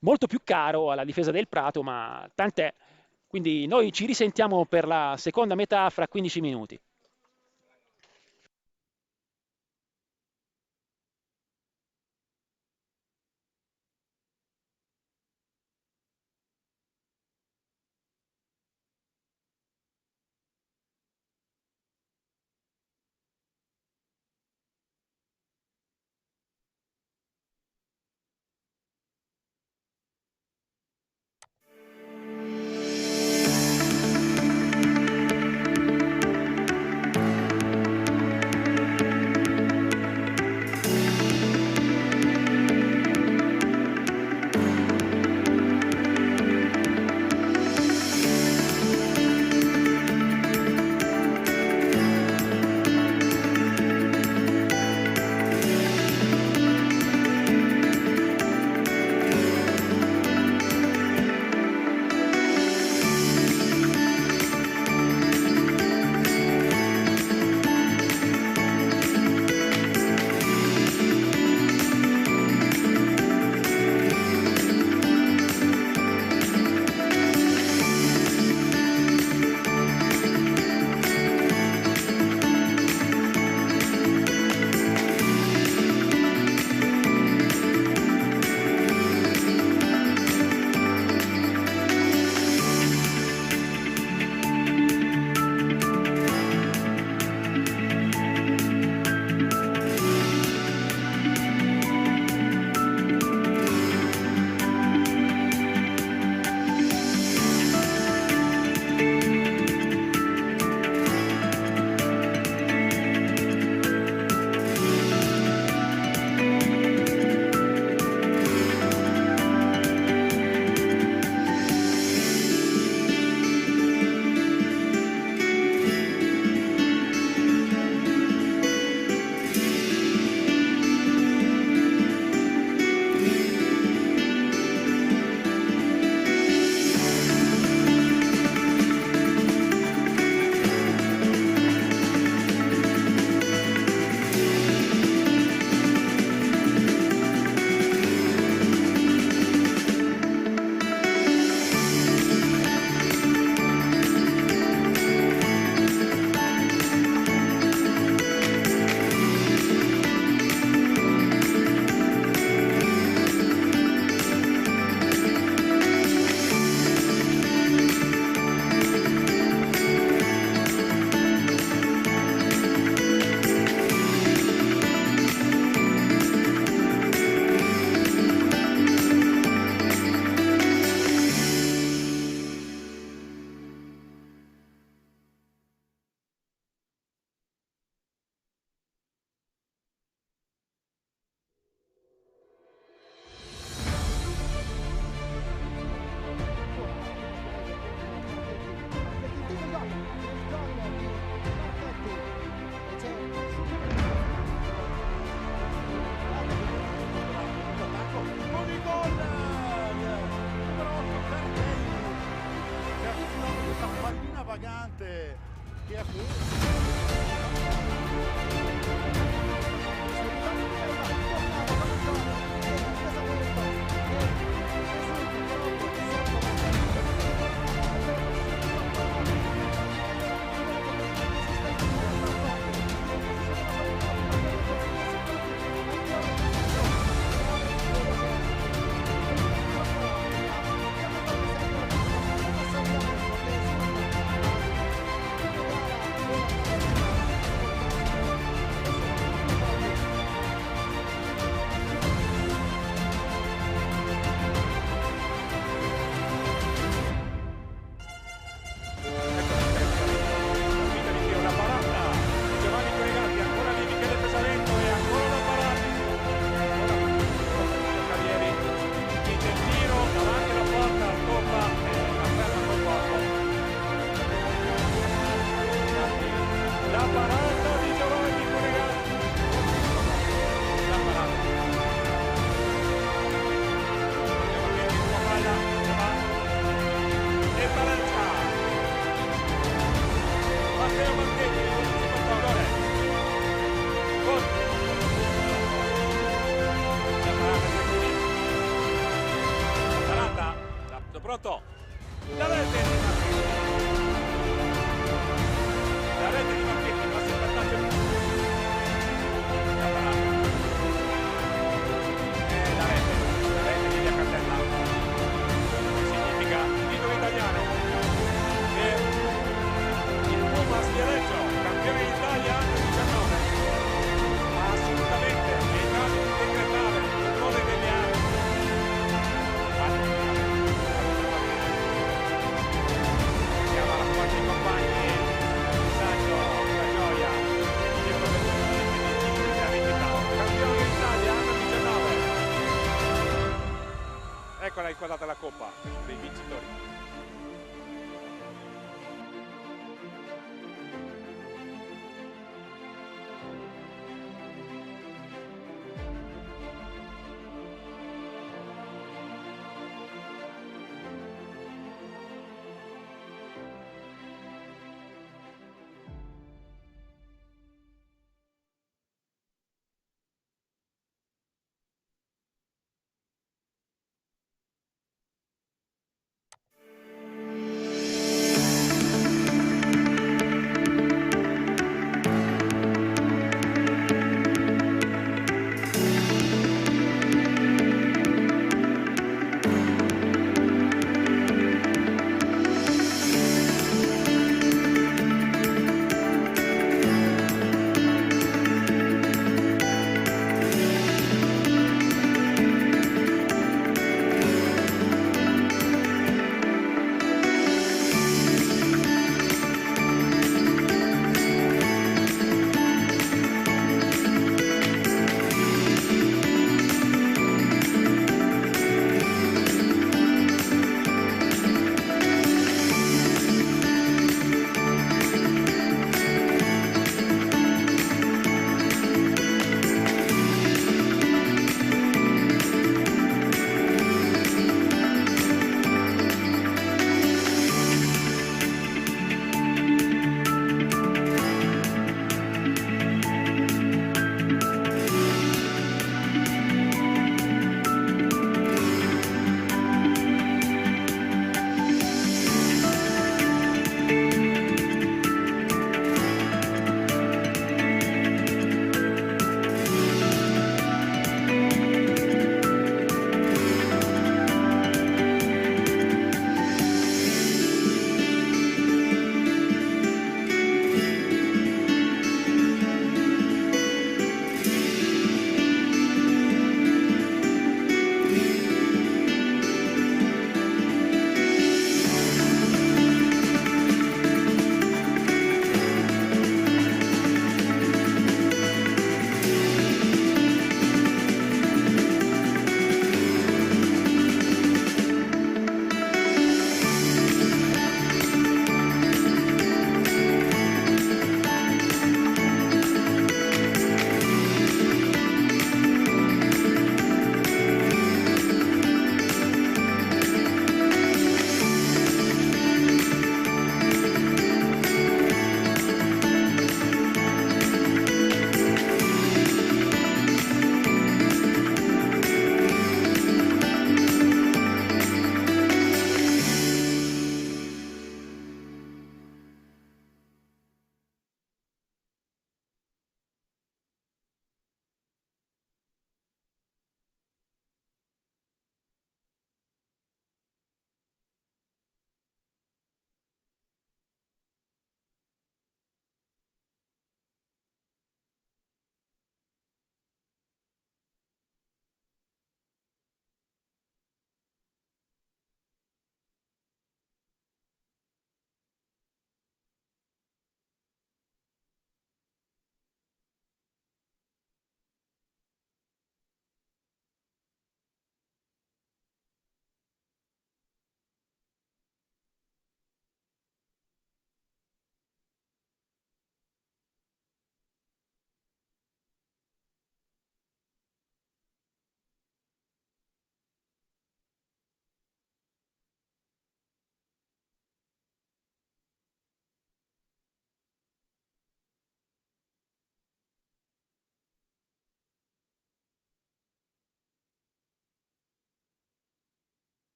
molto più caro alla difesa del Prato, ma tant'è. Quindi noi ci risentiamo per la seconda metà fra 15 minuti. La rete di Marchetti. La rete di Marchetti passa il vantaggio di Caparata. La rete di Via Cardella. Significa titolo italiano. E il Pumas di Reggio, campione d'Italia under 19. Ma assolutamente nei casi di decretare il gol degli anni. Siamo alla squadra dei compagni, messaggio, la gioia, dietro le sue vitalità, campione d'Italia under 19. Eccola inquadrata la coppa dei vincitori.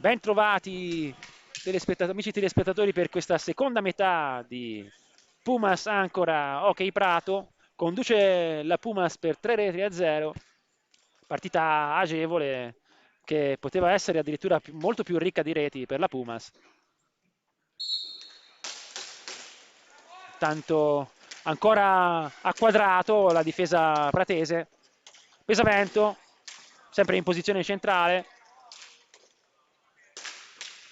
Ben trovati amici telespettatori per questa seconda metà di Pumas Ancora Hockey Prato. Conduce la Pumas per 3-0, partita agevole che poteva essere addirittura molto più ricca di reti per la Pumas. Tanto ancora a quadrato la difesa pratese. Pesavento sempre in posizione centrale.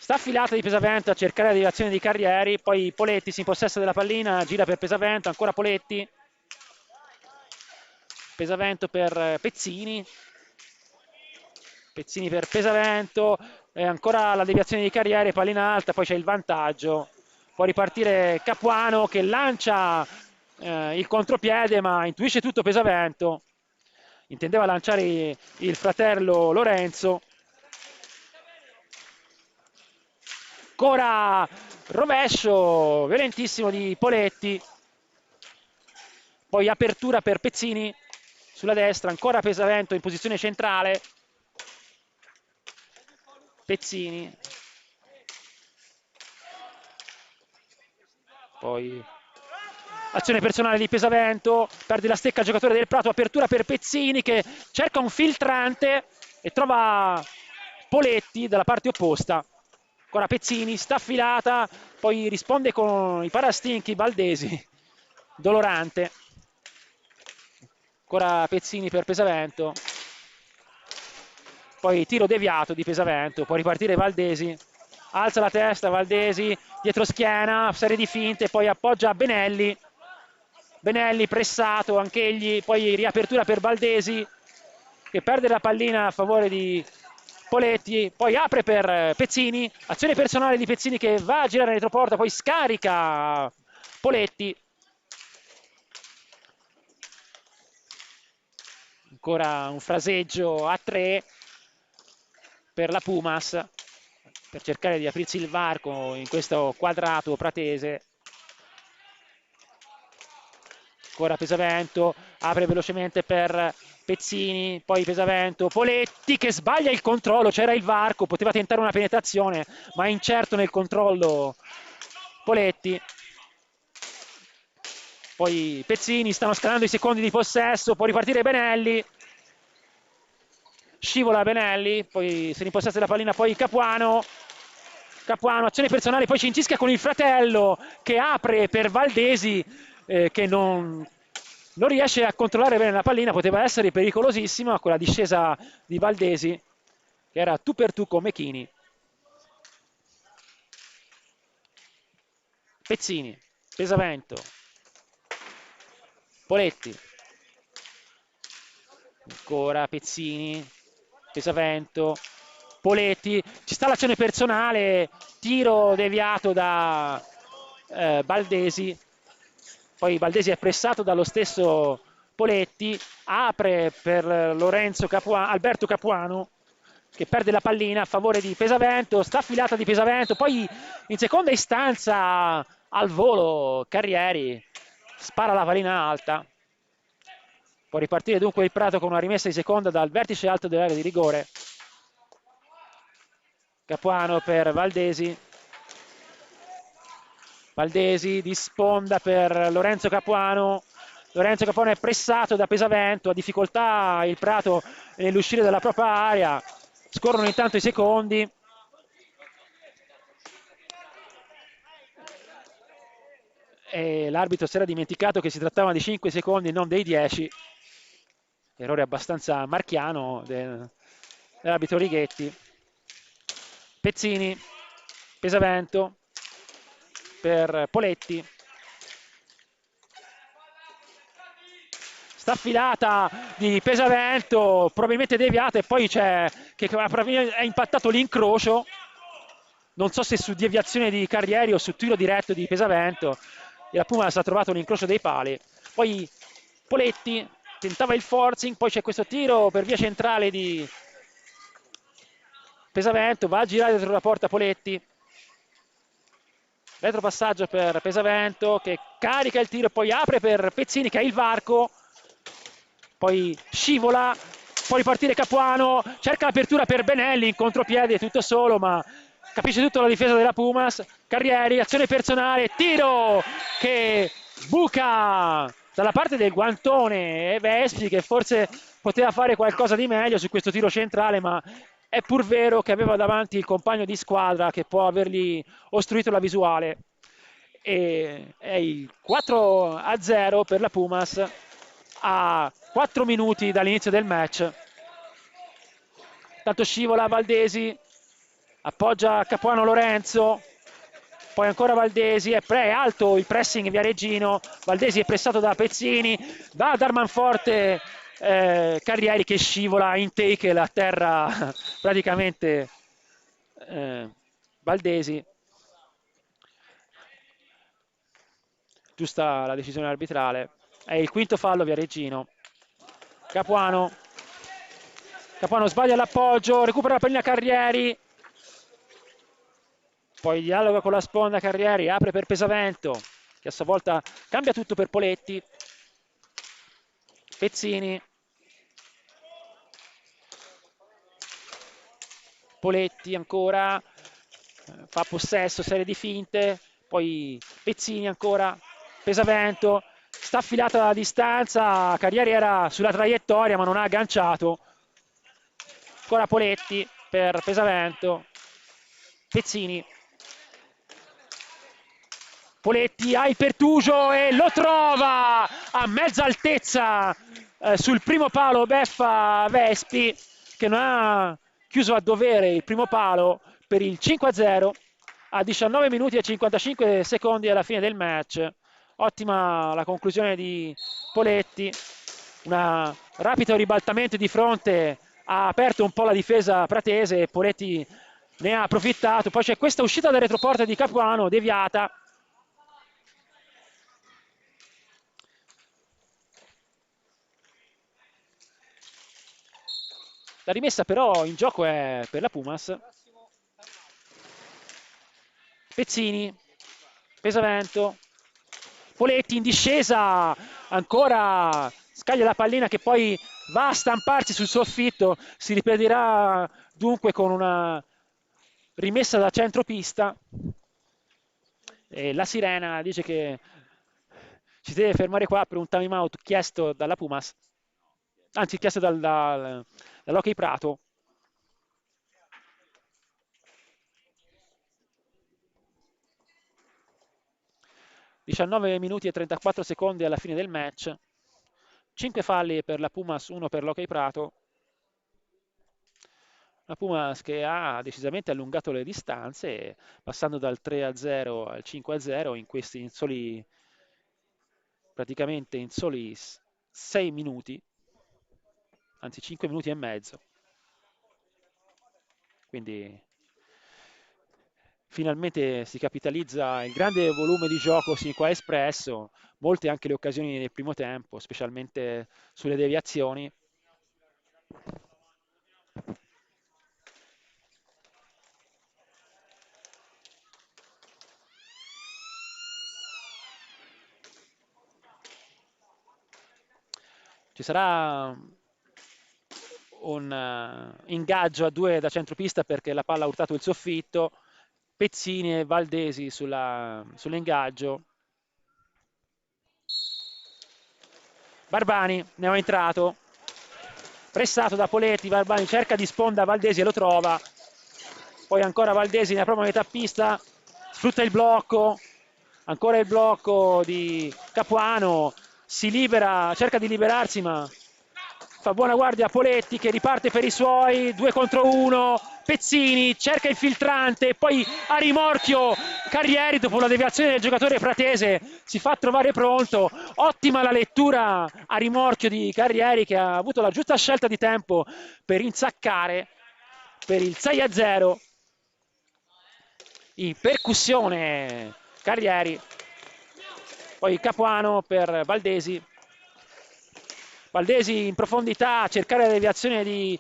Sta affilata di Pesavento a cercare la deviazione di Carrieri, poi Poletti si impossessa della pallina, gira per Pesavento, ancora Poletti. Pesavento per Pezzini. Pezzini per Pesavento, ancora la deviazione di Carrieri, pallina alta, poi c'è il vantaggio. Può ripartire Capuano che lancia il contropiede, ma intuisce tutto Pesavento. Intendeva lanciare il fratello Lorenzo. Ancora rovescio violentissimo di Poletti, poi apertura per Pezzini sulla destra, ancora Pesavento in posizione centrale. Pezzini, poi azione personale di Pesavento, perde la stecca il giocatore del Prato, apertura per Pezzini che cerca un filtrante e trova Poletti dalla parte opposta. Ancora Pezzini, sta affilata, poi risponde con i parastinchi Valdesi, Dolorante. Ancora Pezzini per Pesavento, poi tiro deviato di Pesavento, può ripartire Valdesi, alza la testa Valdesi, dietro schiena, serie di finte, poi appoggia Benelli. Benelli pressato anch'egli, poi riapertura per Valdesi che perde la pallina a favore di Poletti, poi apre per Pezzini, azione personale di Pezzini che va a girare retroporta, poi scarica Poletti. Ancora un fraseggio a 3 per la Pumas per cercare di aprirsi il varco in questo quadrato pratese. Ancora Pesavento, apre velocemente per Pezzini, poi Pesavento, Poletti che sbaglia il controllo, c'era il varco, poteva tentare una penetrazione ma è incerto nel controllo Poletti. Poi Pezzini, stanno scalando i secondi di possesso, può ripartire Benelli, scivola Benelli, poi si ripossessa della pallina, poi Capuano, azione personale, poi ci incisca con il fratello che apre per Valdesi che non riesce a controllare bene la pallina, poteva essere pericolosissima quella discesa di Valdesi che era tu per tu con Mechini. Pezzini, Pesavento, Poletti, ancora Pezzini, Pesavento, Poletti, ci sta l'azione personale, tiro deviato da Valdesi, poi Valdesi è pressato dallo stesso Poletti, apre per Alberto Capuano che perde la pallina a favore di Pesavento, sta affilata di Pesavento, poi in seconda istanza al volo Carrieri spara la pallina alta. Può ripartire dunque il Prato con una rimessa di seconda dal vertice alto dell'area di rigore. Capuano per Valdesi. Valdesi di sponda per Lorenzo Capuano. Lorenzo Capuano è pressato da Pesavento, ha difficoltà il Prato nell'uscire dalla propria area. Scorrono intanto i secondi. E l'arbitro si era dimenticato che si trattava di 5 secondi e non dei 10. Errore abbastanza marchiano dell'arbitro Righetti. Pezzini, Pesavento per Poletti. Sta affilata di Pesavento, probabilmente deviata, e poi c'è che è impattato l'incrocio. Non so se su deviazione di Carrieri o su tiro diretto di Pesavento. E la Pumas ha trovato l'incrocio dei pali. Poi Poletti tentava il forcing, poi c'è questo tiro per via centrale di Pesavento, va a girare dietro la porta Poletti. Retropassaggio per Pesavento che carica il tiro e poi apre per Pezzini che ha il varco. Poi scivola può ripartire Capuano, cerca l'apertura per Benelli in contropiede, tutto solo, ma capisce tutto la difesa della Pumas. Carrieri, azione personale, tiro che buca dalla parte del guantone e Vespi, che forse poteva fare qualcosa di meglio su questo tiro centrale, ma è pur vero che aveva davanti il compagno di squadra che può avergli ostruito la visuale. E è il 4-0 per la Pumas a 4 minuti dall'inizio del match. Tanto scivola Valdesi, appoggia Capuano Lorenzo, poi ancora Valdesi, è alto il pressing Viareggino, Valdesi è pressato da Pezzini, va ad Armanforte, Carrieri che scivola in take la terra praticamente Valdesi. Giusta la decisione arbitrale, è il quinto fallo Viareggino. Capuano sbaglia l'appoggio, recupera la pallina Carrieri, poi dialoga con la sponda Carrieri, apre per Pesavento, che a sua volta cambia tutto per Poletti. Pezzini, Poletti ancora, fa possesso, serie di finte, poi Pezzini ancora, Pesavento, sta affilata la distanza, Carrieri era sulla traiettoria ma non ha agganciato. Ancora Poletti per Pesavento, Pezzini, Poletti ha il pertugio e lo trova a mezza altezza sul primo palo, beffa Vespi che non ha chiuso a dovere il primo palo per il 5-0 a 19 minuti e 55 secondi alla fine del match. Ottima la conclusione di Poletti, un rapido ribaltamento di fronte ha aperto un po' la difesa pratese e Poletti ne ha approfittato. Poi c'è questa uscita da retroporta di Capuano deviata. La rimessa però in gioco è per la Pumas. Pezzini, Pesavento, Poletti in discesa, ancora scaglia la pallina che poi va a stamparsi sul soffitto, si ripeterà dunque con una rimessa da centropista. E la sirena dice che ci deve fermare qua per un time out chiesto dalla Pumas, anzi chiesto dall'Hockey Prato. (19 minuti e 34 secondi alla fine del match). 5 falli per la Pumas, 1 per l'Hockey Prato. La Pumas che ha decisamente allungato le distanze, passando dal 3-0 al 5-0 in questi praticamente in soli 6 minuti, anzi 5 minuti e mezzo. Quindi finalmente si capitalizza il grande volume di gioco sin qua espresso, molte anche le occasioni del primo tempo, specialmente sulle deviazioni. Ci sarà un ingaggio a 2 da centropista perché la palla ha urtato il soffitto. Pezzini e Valdesi sull'ingaggio. Barbani ne è entrato, pressato da Poletti, Barbani cerca di sponda Valdesi e lo trova, poi ancora Valdesi nella propria metà pista, sfrutta il blocco, ancora il blocco di Capuano, si libera, cerca di liberarsi ma fa buona guardia a Poletti che riparte per i suoi, 2 contro 1, Pezzini cerca il filtrante, poi a rimorchio Carrieri dopo la deviazione del giocatore pratese si fa trovare pronto. Ottima la lettura a rimorchio di Carrieri che ha avuto la giusta scelta di tempo per insaccare per il 6-0. In percussione Carrieri, poi Capuano per Valdesi. Valdesi in profondità a cercare la deviazione di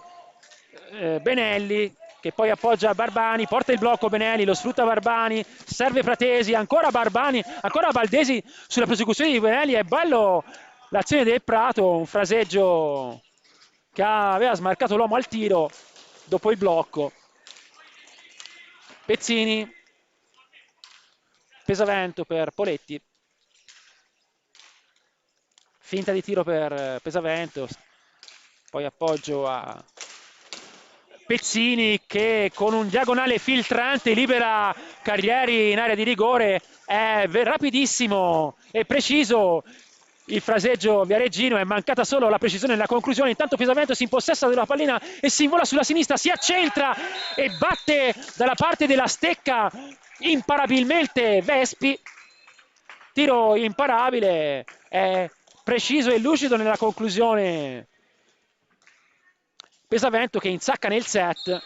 Benelli che poi appoggia Barbani, porta il blocco Benelli, lo sfrutta Barbani, serve Pratesi, ancora Barbani, ancora Valdesi sulla prosecuzione di Benelli. È bello l'azione del Prato, un fraseggio che aveva smarcato l'uomo al tiro dopo il blocco. Pezzini, Pesavento per Poletti, finta di tiro per Pesavento, poi appoggio a Pezzini che con un diagonale filtrante libera Carrieri in area di rigore, è rapidissimo e preciso il fraseggio viareggino, è mancata solo la precisione nella conclusione. Intanto Pesavento si impossessa della pallina e si invola sulla sinistra, si accentra e batte dalla parte della stecca imparabilmente Vespi. Tiro imparabile, è preciso e lucido nella conclusione Pesavento, che insacca nel set,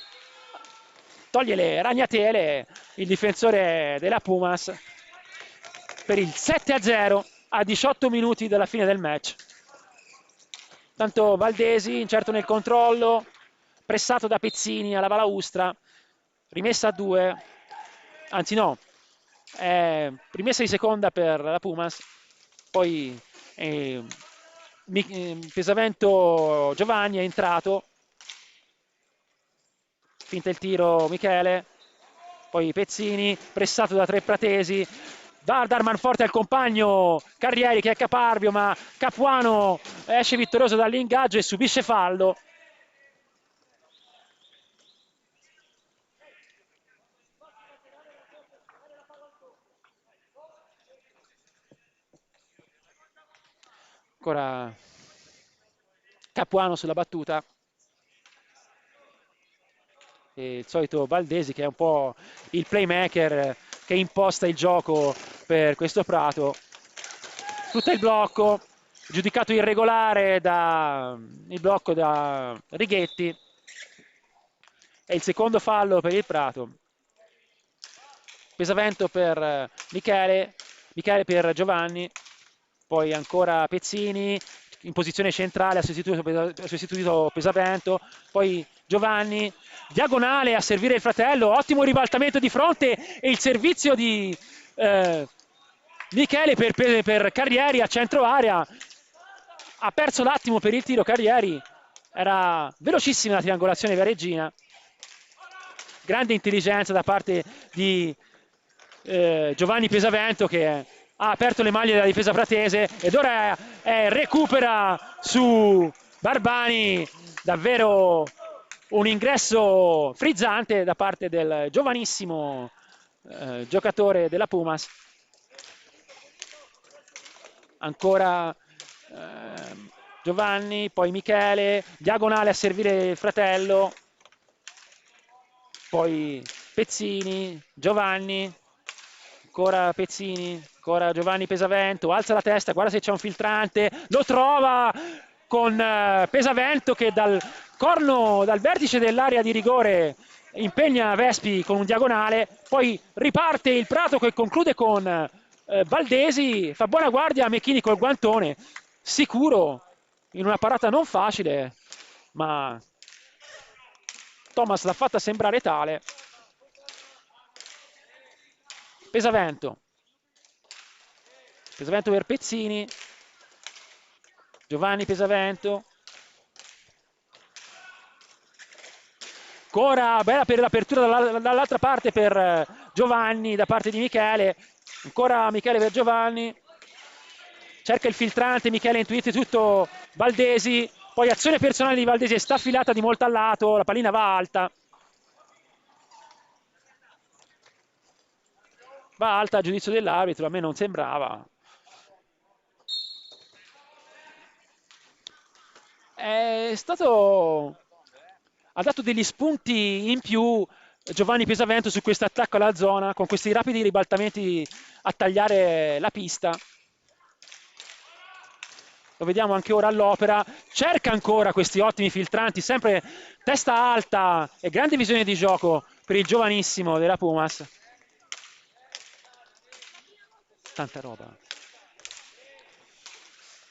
toglie le ragnatele il difensore della Pumas per il 7-0 a 18 minuti dalla fine del match. Tanto Valdesi incerto nel controllo, pressato da Pezzini alla balaustra, rimessa a 2, anzi no, rimessa di seconda per la Pumas, poi Pesavento Giovanni è entrato, finta il tiro Michele, poi Pezzini pressato da tre pratesi, Darman forte al compagno Carrieri che è caparbio, ma Capuano esce vittorioso dall'ingaggio e subisce fallo. Ancora Capuano sulla battuta. E il solito Valdesi che è un po' il playmaker che imposta il gioco per questo Prato. Tutto il blocco giudicato irregolare il blocco da Righetti, è il secondo fallo per il Prato. Pesavento per Michele per Giovanni, poi ancora Pezzini in posizione centrale, ha sostituito Pesavento, poi Giovanni, diagonale a servire il fratello, ottimo ribaltamento di fronte e il servizio di Michele per Carrieri a centro area, ha perso l'attimo per il tiro Carrieri, era velocissima la triangolazione viareggina, grande intelligenza da parte di Giovanni Pesavento che ha aperto le maglie della difesa pratese ed ora recupera su Barbani, davvero un ingresso frizzante da parte del giovanissimo giocatore della Pumas. Ancora Giovanni, poi Michele, diagonale a servire il fratello, poi Pezzini, Giovanni, ancora Pezzini, ancora Giovanni Pesavento, alza la testa, guarda se c'è un filtrante, lo trova con Pesavento che dal corno, dal vertice dell'area di rigore impegna Vespi con un diagonale, poi riparte il Prato che conclude con Valdesi, fa buona guardia a Mecchini col guantone, sicuro in una parata non facile, ma Thomas l'ha fatta sembrare tale. Pesavento per Pezzini, Giovanni Pesavento, ancora bella per l'apertura dall'altra parte per Giovanni da parte di Michele, ancora Michele per Giovanni, cerca il filtrante, Michele intuisce tutto Valdesi, poi azione personale di Valdesi, sta affilata di molto al lato, la pallina va alta. Va alta a giudizio dell'arbitro, a me non sembrava. Ha dato degli spunti in più Giovanni Pesavento su questo attacco alla zona, con questi rapidi ribaltamenti a tagliare la pista. Lo vediamo anche ora all'opera, cerca ancora questi ottimi filtranti, sempre testa alta e grande visione di gioco per il giovanissimo della Pumas. Tanta roba.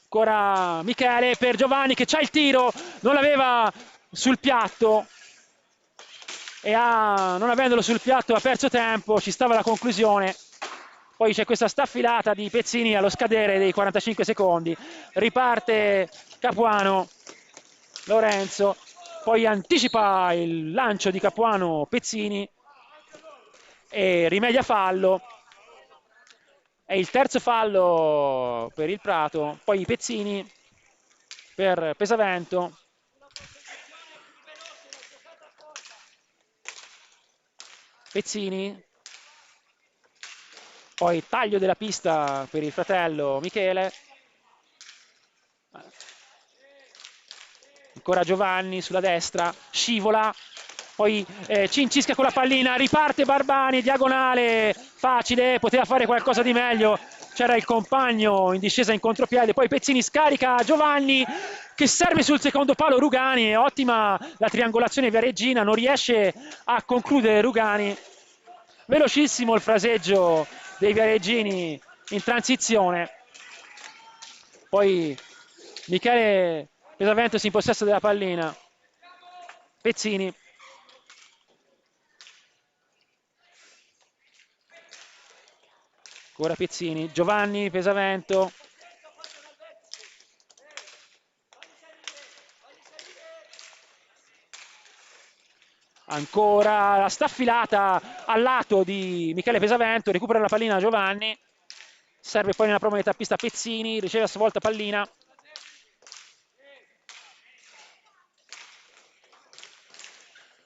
Ancora Michele per Giovanni che c'ha il tiro, non l'aveva sul piatto e non avendolo sul piatto ha perso tempo, ci stava la conclusione. Poi c'è questa staffilata di Pezzini allo scadere dei 45 secondi, riparte Capuano Lorenzo, poi anticipa il lancio di Capuano Pezzini e rimedia fallo. È il terzo fallo per il Prato, poi Pezzini per Pesavento. Pezzini, poi taglio della pista per il fratello Michele. Ancora Giovanni sulla destra, scivola, poi cincisca con la pallina, riparte Barbani, diagonale, facile, poteva fare qualcosa di meglio, c'era il compagno in discesa in contropiede, poi Pezzini scarica Giovanni che serve sul secondo palo Rugani, è ottima la triangolazione Viareggina, non riesce a concludere Rugani, velocissimo il fraseggio dei viareggini in transizione, poi Michele Pesavento si impossessa della pallina, Pezzini, ancora Pezzini, Giovanni Pesavento, ancora la staffilata al lato di Michele Pesavento, recupera la pallina Giovanni, serve poi nella prova tappista Pezzini, riceve a sua volta pallina,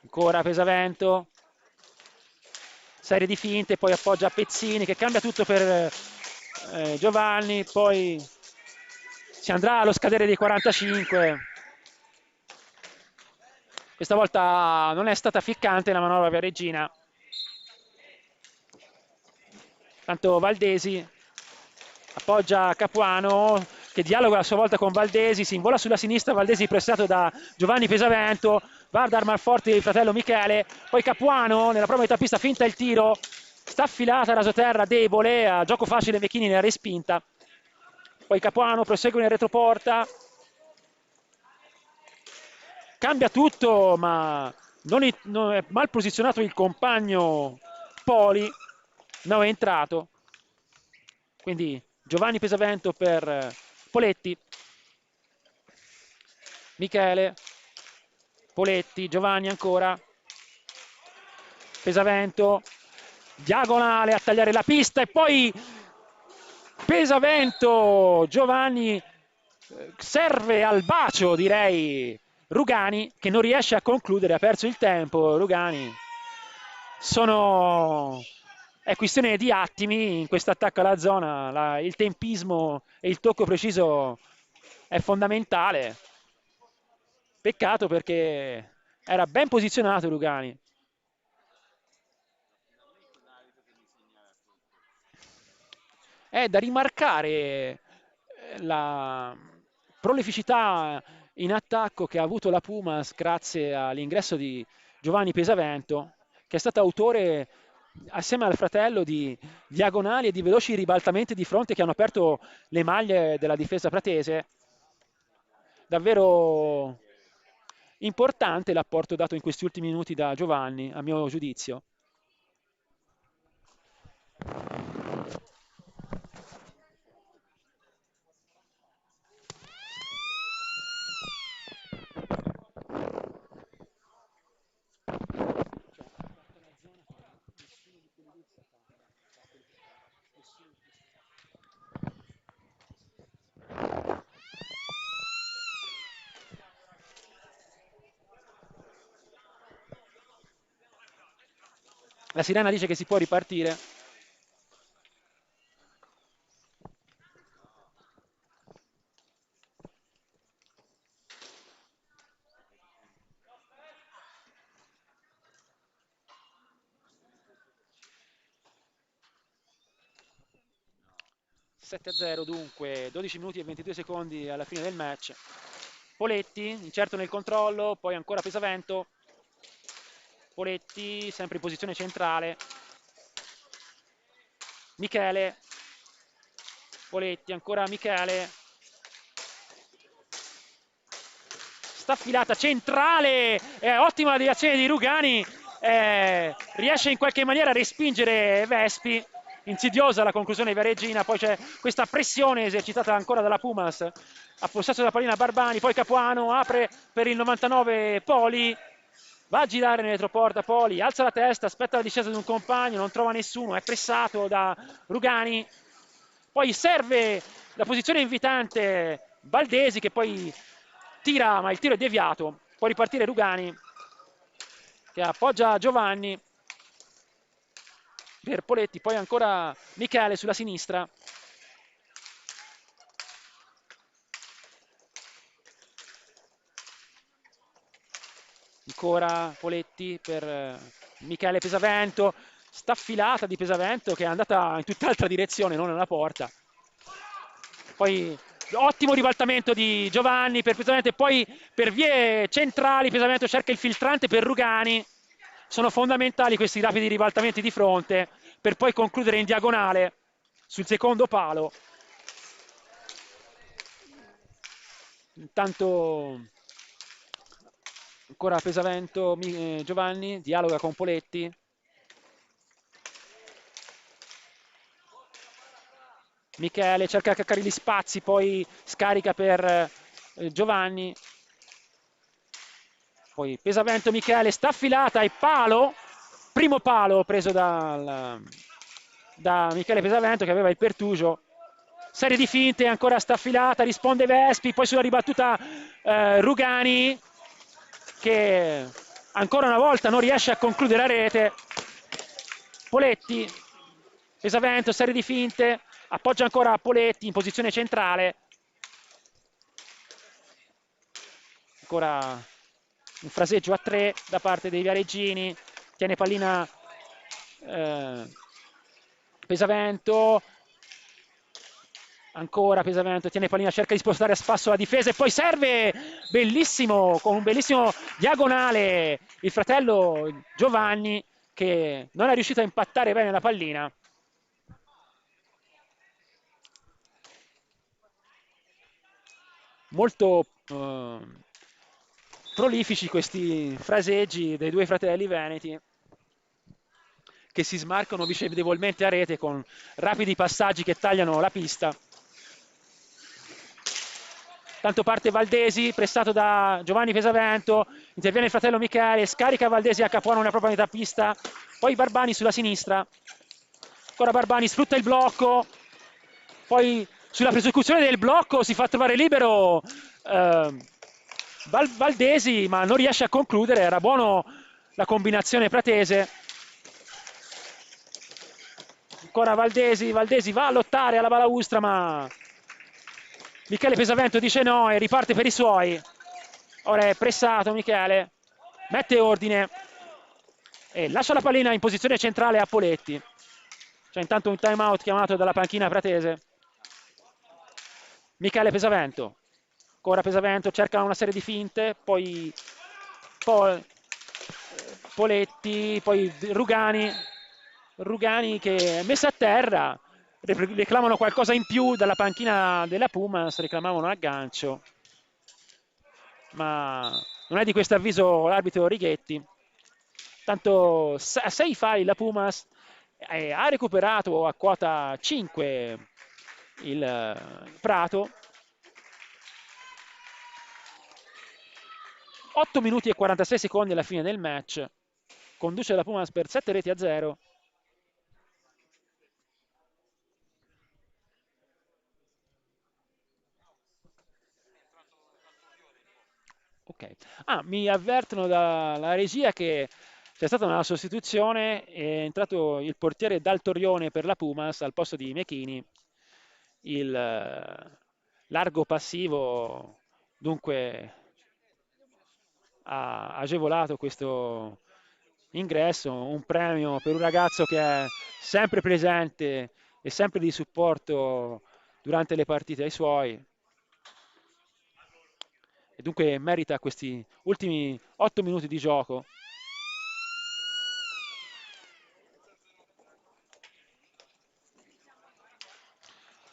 ancora Pesavento, serie di finte, poi appoggia Pezzini che cambia tutto per Giovanni, poi si andrà allo scadere dei 45. Questa volta non è stata ficcante la manovra viareggina. Tanto Valdesi appoggia Capuano che dialoga a sua volta con Valdesi, si invola sulla sinistra, Valdesi pressato da Giovanni Pesavento, va a dar malforte il fratello Michele, poi Capuano nella prova di tappista finta il tiro, sta affilata rasoterra debole, a gioco facile Mecchini nella respinta, poi Capuano prosegue nel retroporta, cambia tutto ma non è mal posizionato il compagno Poli, non è entrato, quindi Giovanni Pesavento per Poletti, Michele, Poletti, Giovanni ancora, Pesavento, diagonale a tagliare la pista e poi Pesavento, Giovanni serve al bacio direi Rugani che non riesce a concludere, ha perso il tempo Rugani, è questione di attimi in questo attacco alla zona, il tempismo e il tocco preciso è fondamentale. Peccato perché era ben posizionato Rugani. È da rimarcare la prolificità in attacco che ha avuto la Pumas grazie all'ingresso di Giovanni Pesavento, che è stato autore assieme al fratello di diagonali e di veloci ribaltamenti di fronte che hanno aperto le maglie della difesa pratese. Davvero importante l'apporto dato in questi ultimi minuti da Giovanni, a mio giudizio. La sirena dice che si può ripartire. (7-0) dunque, 12 minuti e 22 secondi alla fine del match. Poletti, incerto nel controllo, poi ancora Pesavento. Poletti, sempre in posizione centrale. Michele. Poletti, ancora Michele. Staffilata centrale, ottima la deviazione di Rugani, riesce in qualche maniera a respingere Vespi insidiosa la conclusione di Viareggina, poi c'è questa pressione esercitata ancora dalla Pumas, a possesso della pallina Barbani, poi Capuano apre per il 99 Poli, va a girare nel retroporta Poli, alza la testa, aspetta la discesa di un compagno, non trova nessuno, è pressato da Rugani, poi serve la posizione invitante Baldesi che poi tira, ma il tiro è deviato, può ripartire Rugani che appoggia Giovanni per Poletti, poi ancora Michele sulla sinistra. Ancora Poletti per Michele Pesavento, staffilata di Pesavento che è andata in tutt'altra direzione, non nella porta. Poi ottimo ribaltamento di Giovanni per Pesavento e poi per vie centrali Pesavento cerca il filtrante per Rugani. Sono fondamentali questi rapidi ribaltamenti di fronte per poi concludere in diagonale sul secondo palo. Intanto ancora Pesavento, Giovanni dialoga con Poletti. Michele cerca di caccare gli spazi, poi scarica per Giovanni. Poi Pesavento, Michele, staffilata e palo. Primo palo preso da Michele Pesavento che aveva il pertugio. Serie di finte, ancora staffilata, risponde Vespi, poi sulla ribattuta Rugani che ancora una volta non riesce a concludere a rete. Poletti, Pesavento, serie di finte, appoggia ancora Poletti in posizione centrale. Ancora un fraseggio a 3 da parte dei Viareggini, tiene pallina Pesavento, ancora Pesavento, tiene pallina, cerca di spostare a spasso la difesa e poi serve, bellissimo, con un bellissimo diagonale il fratello Giovanni che non è riuscito a impattare bene la pallina. Molto prolifici questi fraseggi dei due fratelli veneti che si smarcano vicendevolmente a rete con rapidi passaggi che tagliano la pista. Tanto parte Valdesi, pressato da Giovanni Pesavento, interviene il fratello Michele, scarica Valdesi a Capuano nella propria metà pista, poi Barbani sulla sinistra, ancora Barbani sfrutta il blocco, poi sulla prosecuzione del blocco si fa trovare libero Valdesi, ma non riesce a concludere, era buono la combinazione pratese. Ancora Valdesi va a lottare alla balaustra, ma Michele Pesavento dice no e riparte per i suoi. Ora è pressato Michele, mette ordine e lascia la pallina in posizione centrale a Poletti. C'è intanto un time out chiamato dalla panchina pratese. Michele Pesavento, ancora Pesavento, cerca una serie di finte, poi Poletti, poi Rugani che è messa a terra, reclamano qualcosa in più dalla panchina della Pumas, reclamavano aggancio, ma non è di questo avviso l'arbitro Righetti. Tanto a 6 falli la Pumas ha recuperato a quota 5 il Prato. 8 minuti e 46 secondi alla fine del match, conduce la Pumas per 7-0. Ok. Mi avvertono dalla regia che c'è stata una sostituzione, è entrato il portiere Dal Torrione per la Pumas al posto di Mechini, il largo passivo dunque ha agevolato questo ingresso, un premio per un ragazzo che è sempre presente e sempre di supporto durante le partite ai suoi e dunque merita questi ultimi 8 minuti di gioco.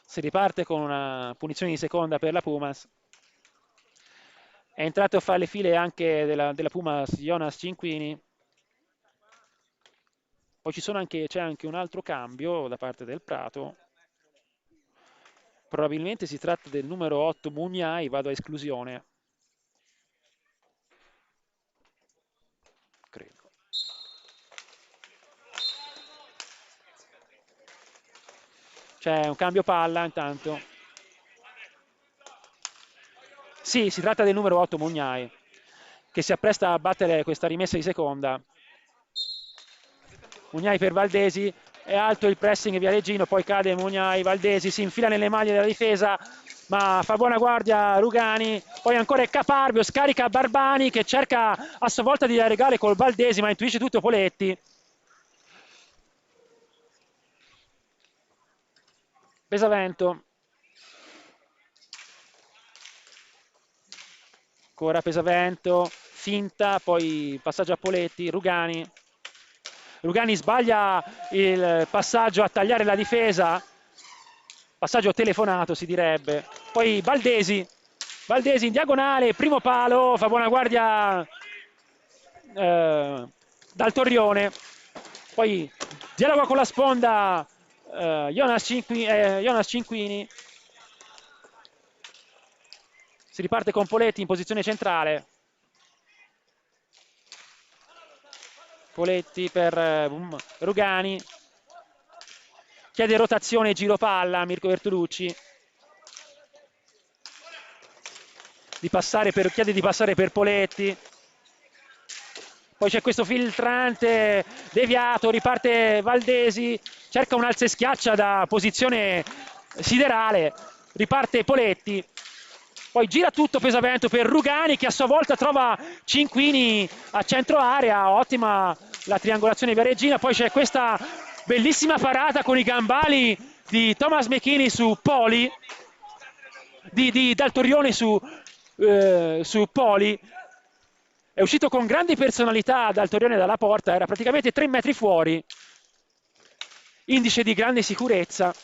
Si riparte con una punizione di seconda per la Pumas. È entrato a fare le file anche della Pumas Jonas Cinquini. Poi c'è anche un altro cambio da parte del Prato. Probabilmente si tratta del numero 8 Mugnai, vado a esclusione. Credo. C'è un cambio palla intanto. Sì, si tratta del numero 8 Mugnai, che si appresta a battere questa rimessa di seconda. Mugnai per Valdesi, è alto il pressing Viareggino, poi cade Mugnai, Valdesi si infila nelle maglie della difesa, ma fa buona guardia Rugani, poi ancora è Caparbio, scarica Barbani che cerca a sua volta di dare gare col Valdesi, ma intuisce tutto Poletti. Pesavento. Ancora Pesavento, finta, poi passaggio a Poletti, Rugani. Rugani sbaglia il passaggio a tagliare la difesa, passaggio telefonato si direbbe. Poi Valdesi in diagonale, primo palo, fa buona guardia dal Torrione. Poi dialoga con la sponda Jonas Cinquini. Si riparte con Poletti in posizione centrale. Poletti per Rugani. Chiede rotazione, giro palla a Mirko Bertolucci. Chiede di passare per Poletti. Poi c'è questo filtrante deviato, riparte Valdesi, cerca un alza e schiaccia da posizione siderale, riparte Poletti. Poi gira tutto Pesavento per Rugani che a sua volta trova Cinquini a centro area, ottima la triangolazione Viareggina. Poi c'è questa bellissima parata con i gambali di Thomas McKinney su Poli, dal Torrione su Poli. È uscito con grandi personalità dal Torrione dalla porta, era praticamente 3 metri fuori, indice di grande sicurezza.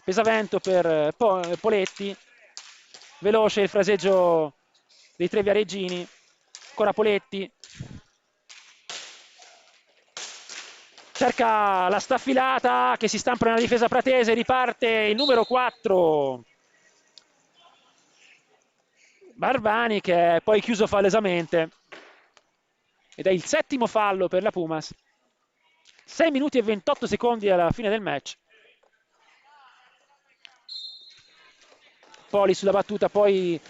Pesavento per Poletti, veloce il fraseggio dei tre viareggini, ancora Poletti, cerca la staffilata che si stampa nella difesa pratese, riparte il numero 4 Barbani che è poi chiuso fallosamente ed è il settimo fallo per la Pumas. 6 minuti e 28 secondi alla fine del match. Poli sulla battuta, poi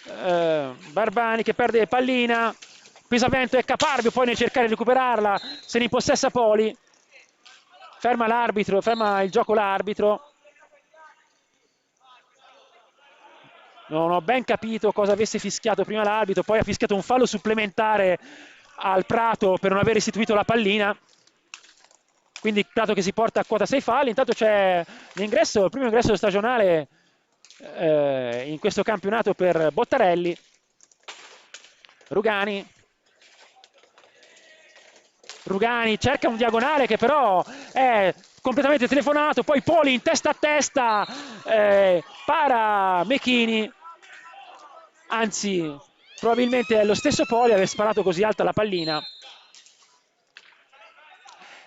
Barbani che perde pallina, Pesavento è Caparbio poi nel cercare di recuperarla, se ne impossessa Poli, ferma l'arbitro, ferma il gioco l'arbitro. Non ho ben capito cosa avesse fischiato prima l'arbitro, poi ha fischiato un fallo supplementare al Prato per non aver restituito la pallina. Quindi Prato che si porta a quota 6 falli. Intanto c'è il primo ingresso stagionale in questo campionato per Bottarelli. Rugani cerca un diagonale che però è completamente telefonato, poi Poli in testa a testa para McKinney, anzi probabilmente è lo stesso Poli aver sparato così alta la pallina.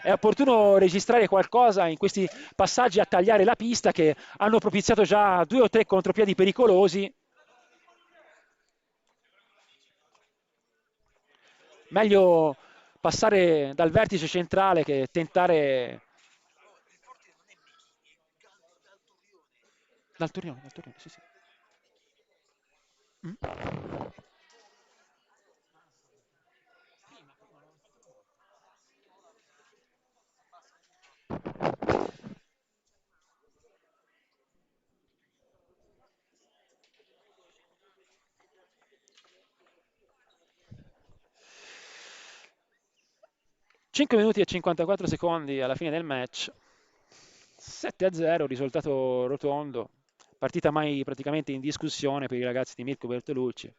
È opportuno registrare qualcosa in questi passaggi a tagliare la pista che hanno propiziato già 2 o 3 contropiedi pericolosi. Meglio passare dal vertice centrale che tentare dal Torrione, sì, sì. Mm? 5 minuti e 54 secondi alla fine del match, 7-0, risultato rotondo, partita mai praticamente in discussione per i ragazzi di Mirko Bertolucci,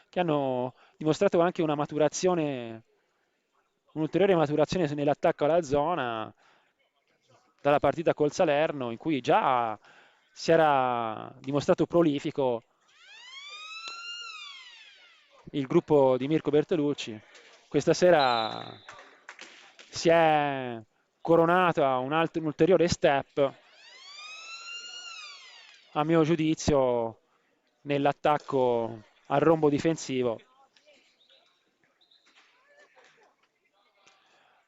che hanno dimostrato anche un'ulteriore maturazione nell'attacco alla zona dalla partita col Salerno, in cui già si era dimostrato prolifico il gruppo di Mirko Bertolucci. Questa sera si è coronata un ulteriore step, a mio giudizio, nell'attacco al rombo difensivo.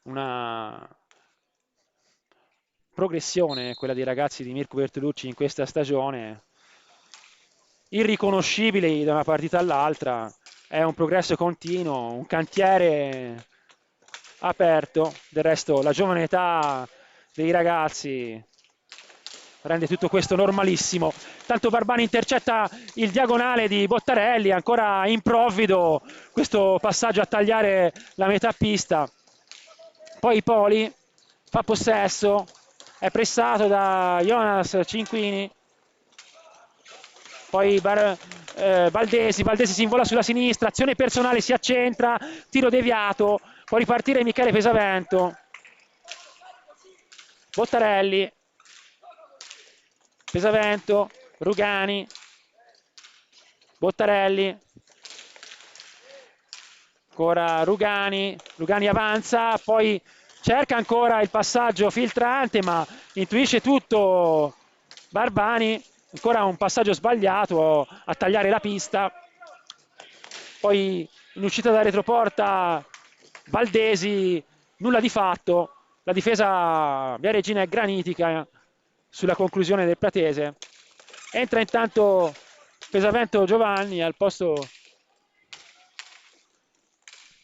Una progressione, quella dei ragazzi di Mirko Bertolucci in questa stagione, irriconoscibili da una partita all'altra. È un progresso continuo, un cantiere aperto. Del resto la giovane età dei ragazzi rende tutto questo normalissimo. Tanto Barbani intercetta il diagonale di Bottarelli, ancora improvvido questo passaggio a tagliare la metà pista. Poi Poli fa possesso, è pressato da Jonas Cinquini. Poi Valdesi si invola sulla sinistra, azione personale, si accentra, tiro deviato, può ripartire Michele Pesavento. Bottarelli, Pesavento, Rugani, Bottarelli, ancora Rugani avanza, poi cerca ancora il passaggio filtrante, ma intuisce tutto Barbani. Ancora un passaggio sbagliato a tagliare la pista. Poi in uscita da retroporta Valdesi, nulla di fatto. La difesa viareggina è granitica sulla conclusione del Pratese. Entra intanto Pesavento Giovanni al posto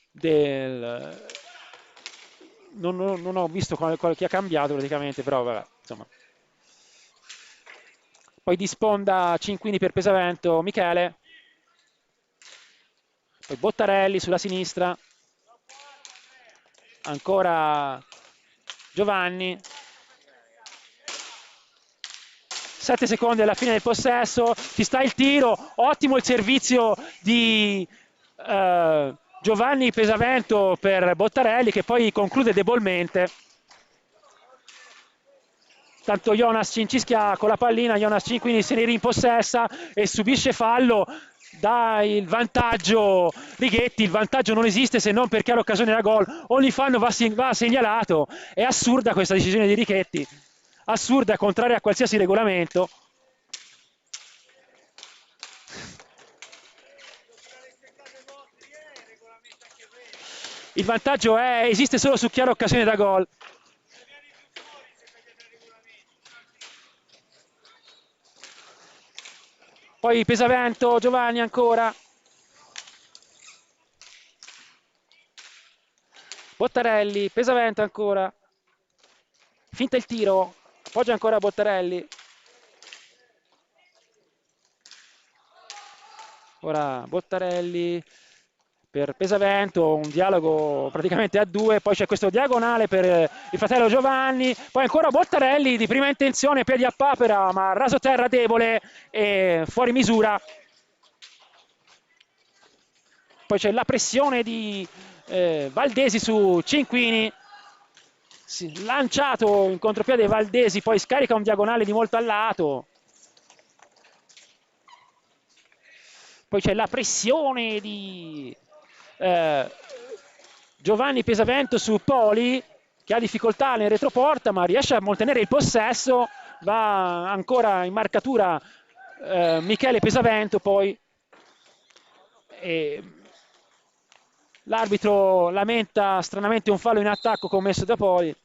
del... Non ho visto chi ha cambiato praticamente, però vabbè, insomma. Poi di sponda Cinquini per Pesavento, Michele. Poi Bottarelli sulla sinistra. Ancora Giovanni. 7 secondi alla fine del possesso. Ci sta il tiro. Ottimo il servizio di Giovanni Pesavento per Bottarelli, che poi conclude debolmente. Tanto Jonas Cincischia con la pallina, Jonas Cinquini se ne rimpossessa e subisce fallo, dà il vantaggio Righetti. Il vantaggio non esiste se non per chiara occasione da gol. Ogni fallo va segnalato. È assurda questa decisione di Righetti, assurda, contraria a qualsiasi regolamento. Il vantaggio esiste solo su chiara occasione da gol. Poi Pesavento, Giovanni ancora. Bottarelli, Pesavento ancora. Finta il tiro, appoggia ancora Bottarelli. Ora Bottarelli per Pesavento, un dialogo praticamente a due, poi c'è questo diagonale per il fratello Giovanni, poi ancora Bottarelli di prima intenzione, piedi a papera, ma raso terra debole e fuori misura. Poi c'è la pressione di Valdesi su Cinquini, lanciato in contropiede Valdesi, poi scarica un diagonale di molto a lato. Poi c'è la pressione di Giovanni Pesavento su Poli, che ha difficoltà nel retroporta ma riesce a mantenere il possesso. Va ancora in marcatura Michele Pesavento, poi l'arbitro lamenta stranamente un fallo in attacco commesso da Poli.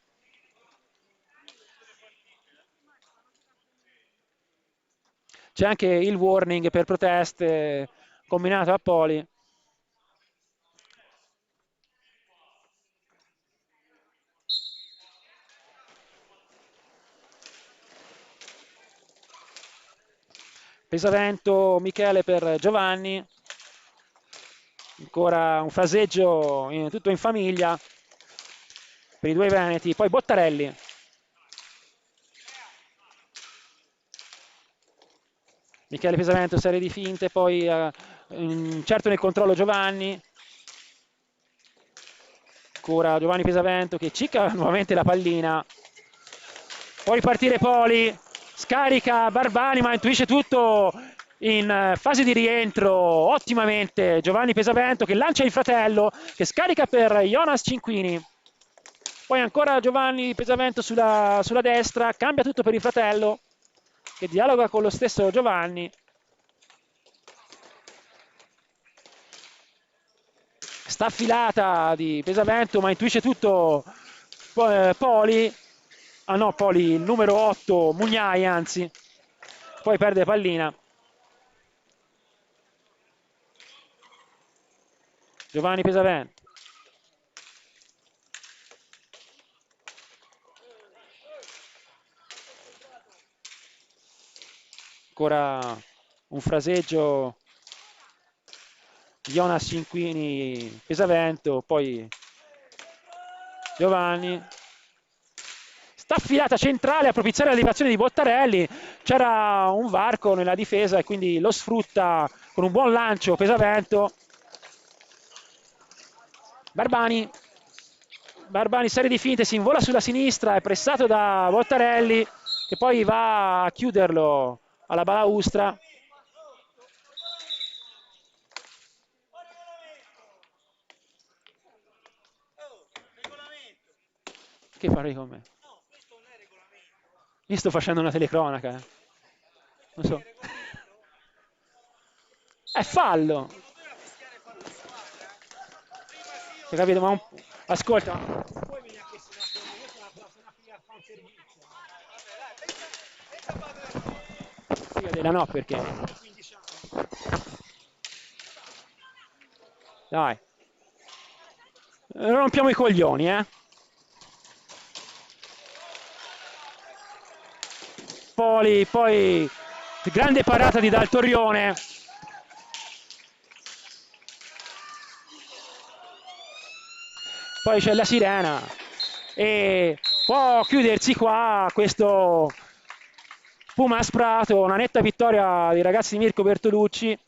C'è anche il warning per proteste combinato a Poli. Pesavento, Michele per Giovanni. Ancora un fraseggio tutto in famiglia per i due veneti. Poi Bottarelli. Michele Pesavento, serie di finte, poi certo nel controllo Giovanni. Ancora Giovanni Pesavento che cicca nuovamente la pallina. Può ripartire Poli. scarica Barbani ma intuisce tutto in fase di rientro ottimamente Giovanni Pesavento che lancia il fratello che scarica per Jonas Cinquini, poi ancora Giovanni Pesavento sulla destra, cambia tutto per il fratello che dialoga con lo stesso Giovanni. Staffilata di Pesavento ma intuisce tutto Poli, ah no, Poli il numero 8 Mugnai, anzi poi perde pallina. Giovanni Pesavento, ancora un fraseggio Jonas Cinquini Pesavento, poi Giovanni, staffilata centrale a propiziare l'elevazione di Bottarelli, c'era un varco nella difesa e quindi lo sfrutta con un buon lancio Pesavento. Barbani, serie di finte, si invola sulla sinistra, è pressato da Bottarelli che poi va a chiuderlo alla balaustra. Che parli con me? Io sto facendo una telecronaca. Non so. È fallo. Hai capito? Ma ascolta. Della no, perché? Dai. Rompiamo i coglioni, eh. Poi grande parata di Dal Torrione. Poi c'è la sirena e può chiudersi qua questo Pumas Prato, una netta vittoria dei ragazzi di Mirko Bertolucci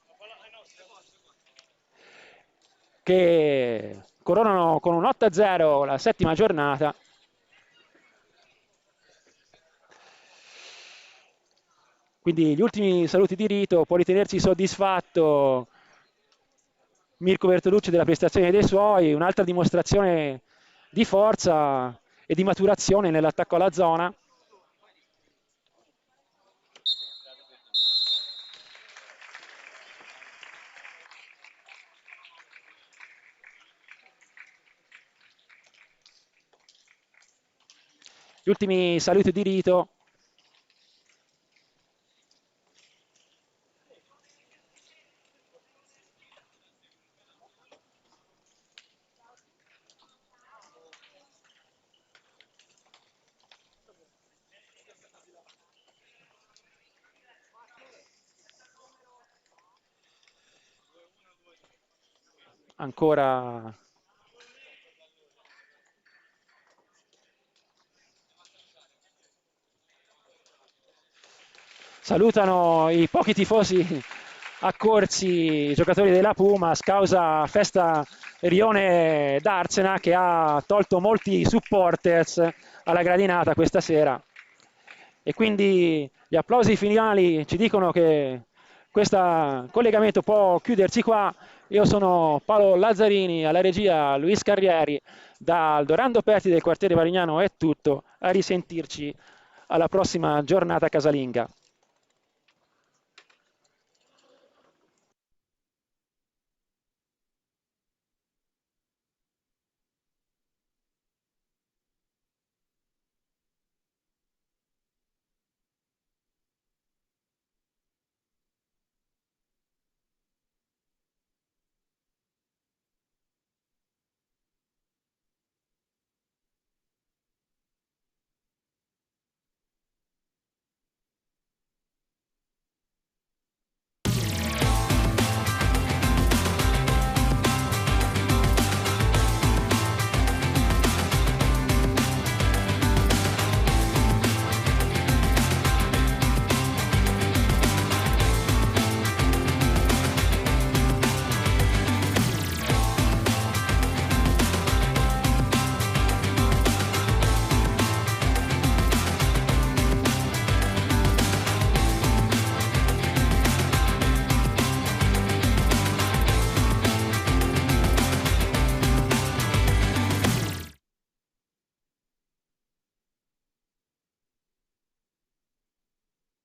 che coronano con un 8-0 la settima giornata. Quindi gli ultimi saluti di rito, può ritenersi soddisfatto Mirko Bertolucci della prestazione dei suoi, un'altra dimostrazione di forza e di maturazione nell'attacco alla zona. Gli ultimi saluti di rito. Ancora salutano i pochi tifosi accorsi, i giocatori della Pumas, causa festa Rione d'Arsena che ha tolto molti supporters alla gradinata questa sera. E quindi gli applausi finali ci dicono che questo collegamento può chiudersi qua. Io sono Paolo Lazzarini, alla regia Luis Carrieri, dal Dorando Perti del quartiere Varignano è tutto, a risentirci alla prossima giornata casalinga.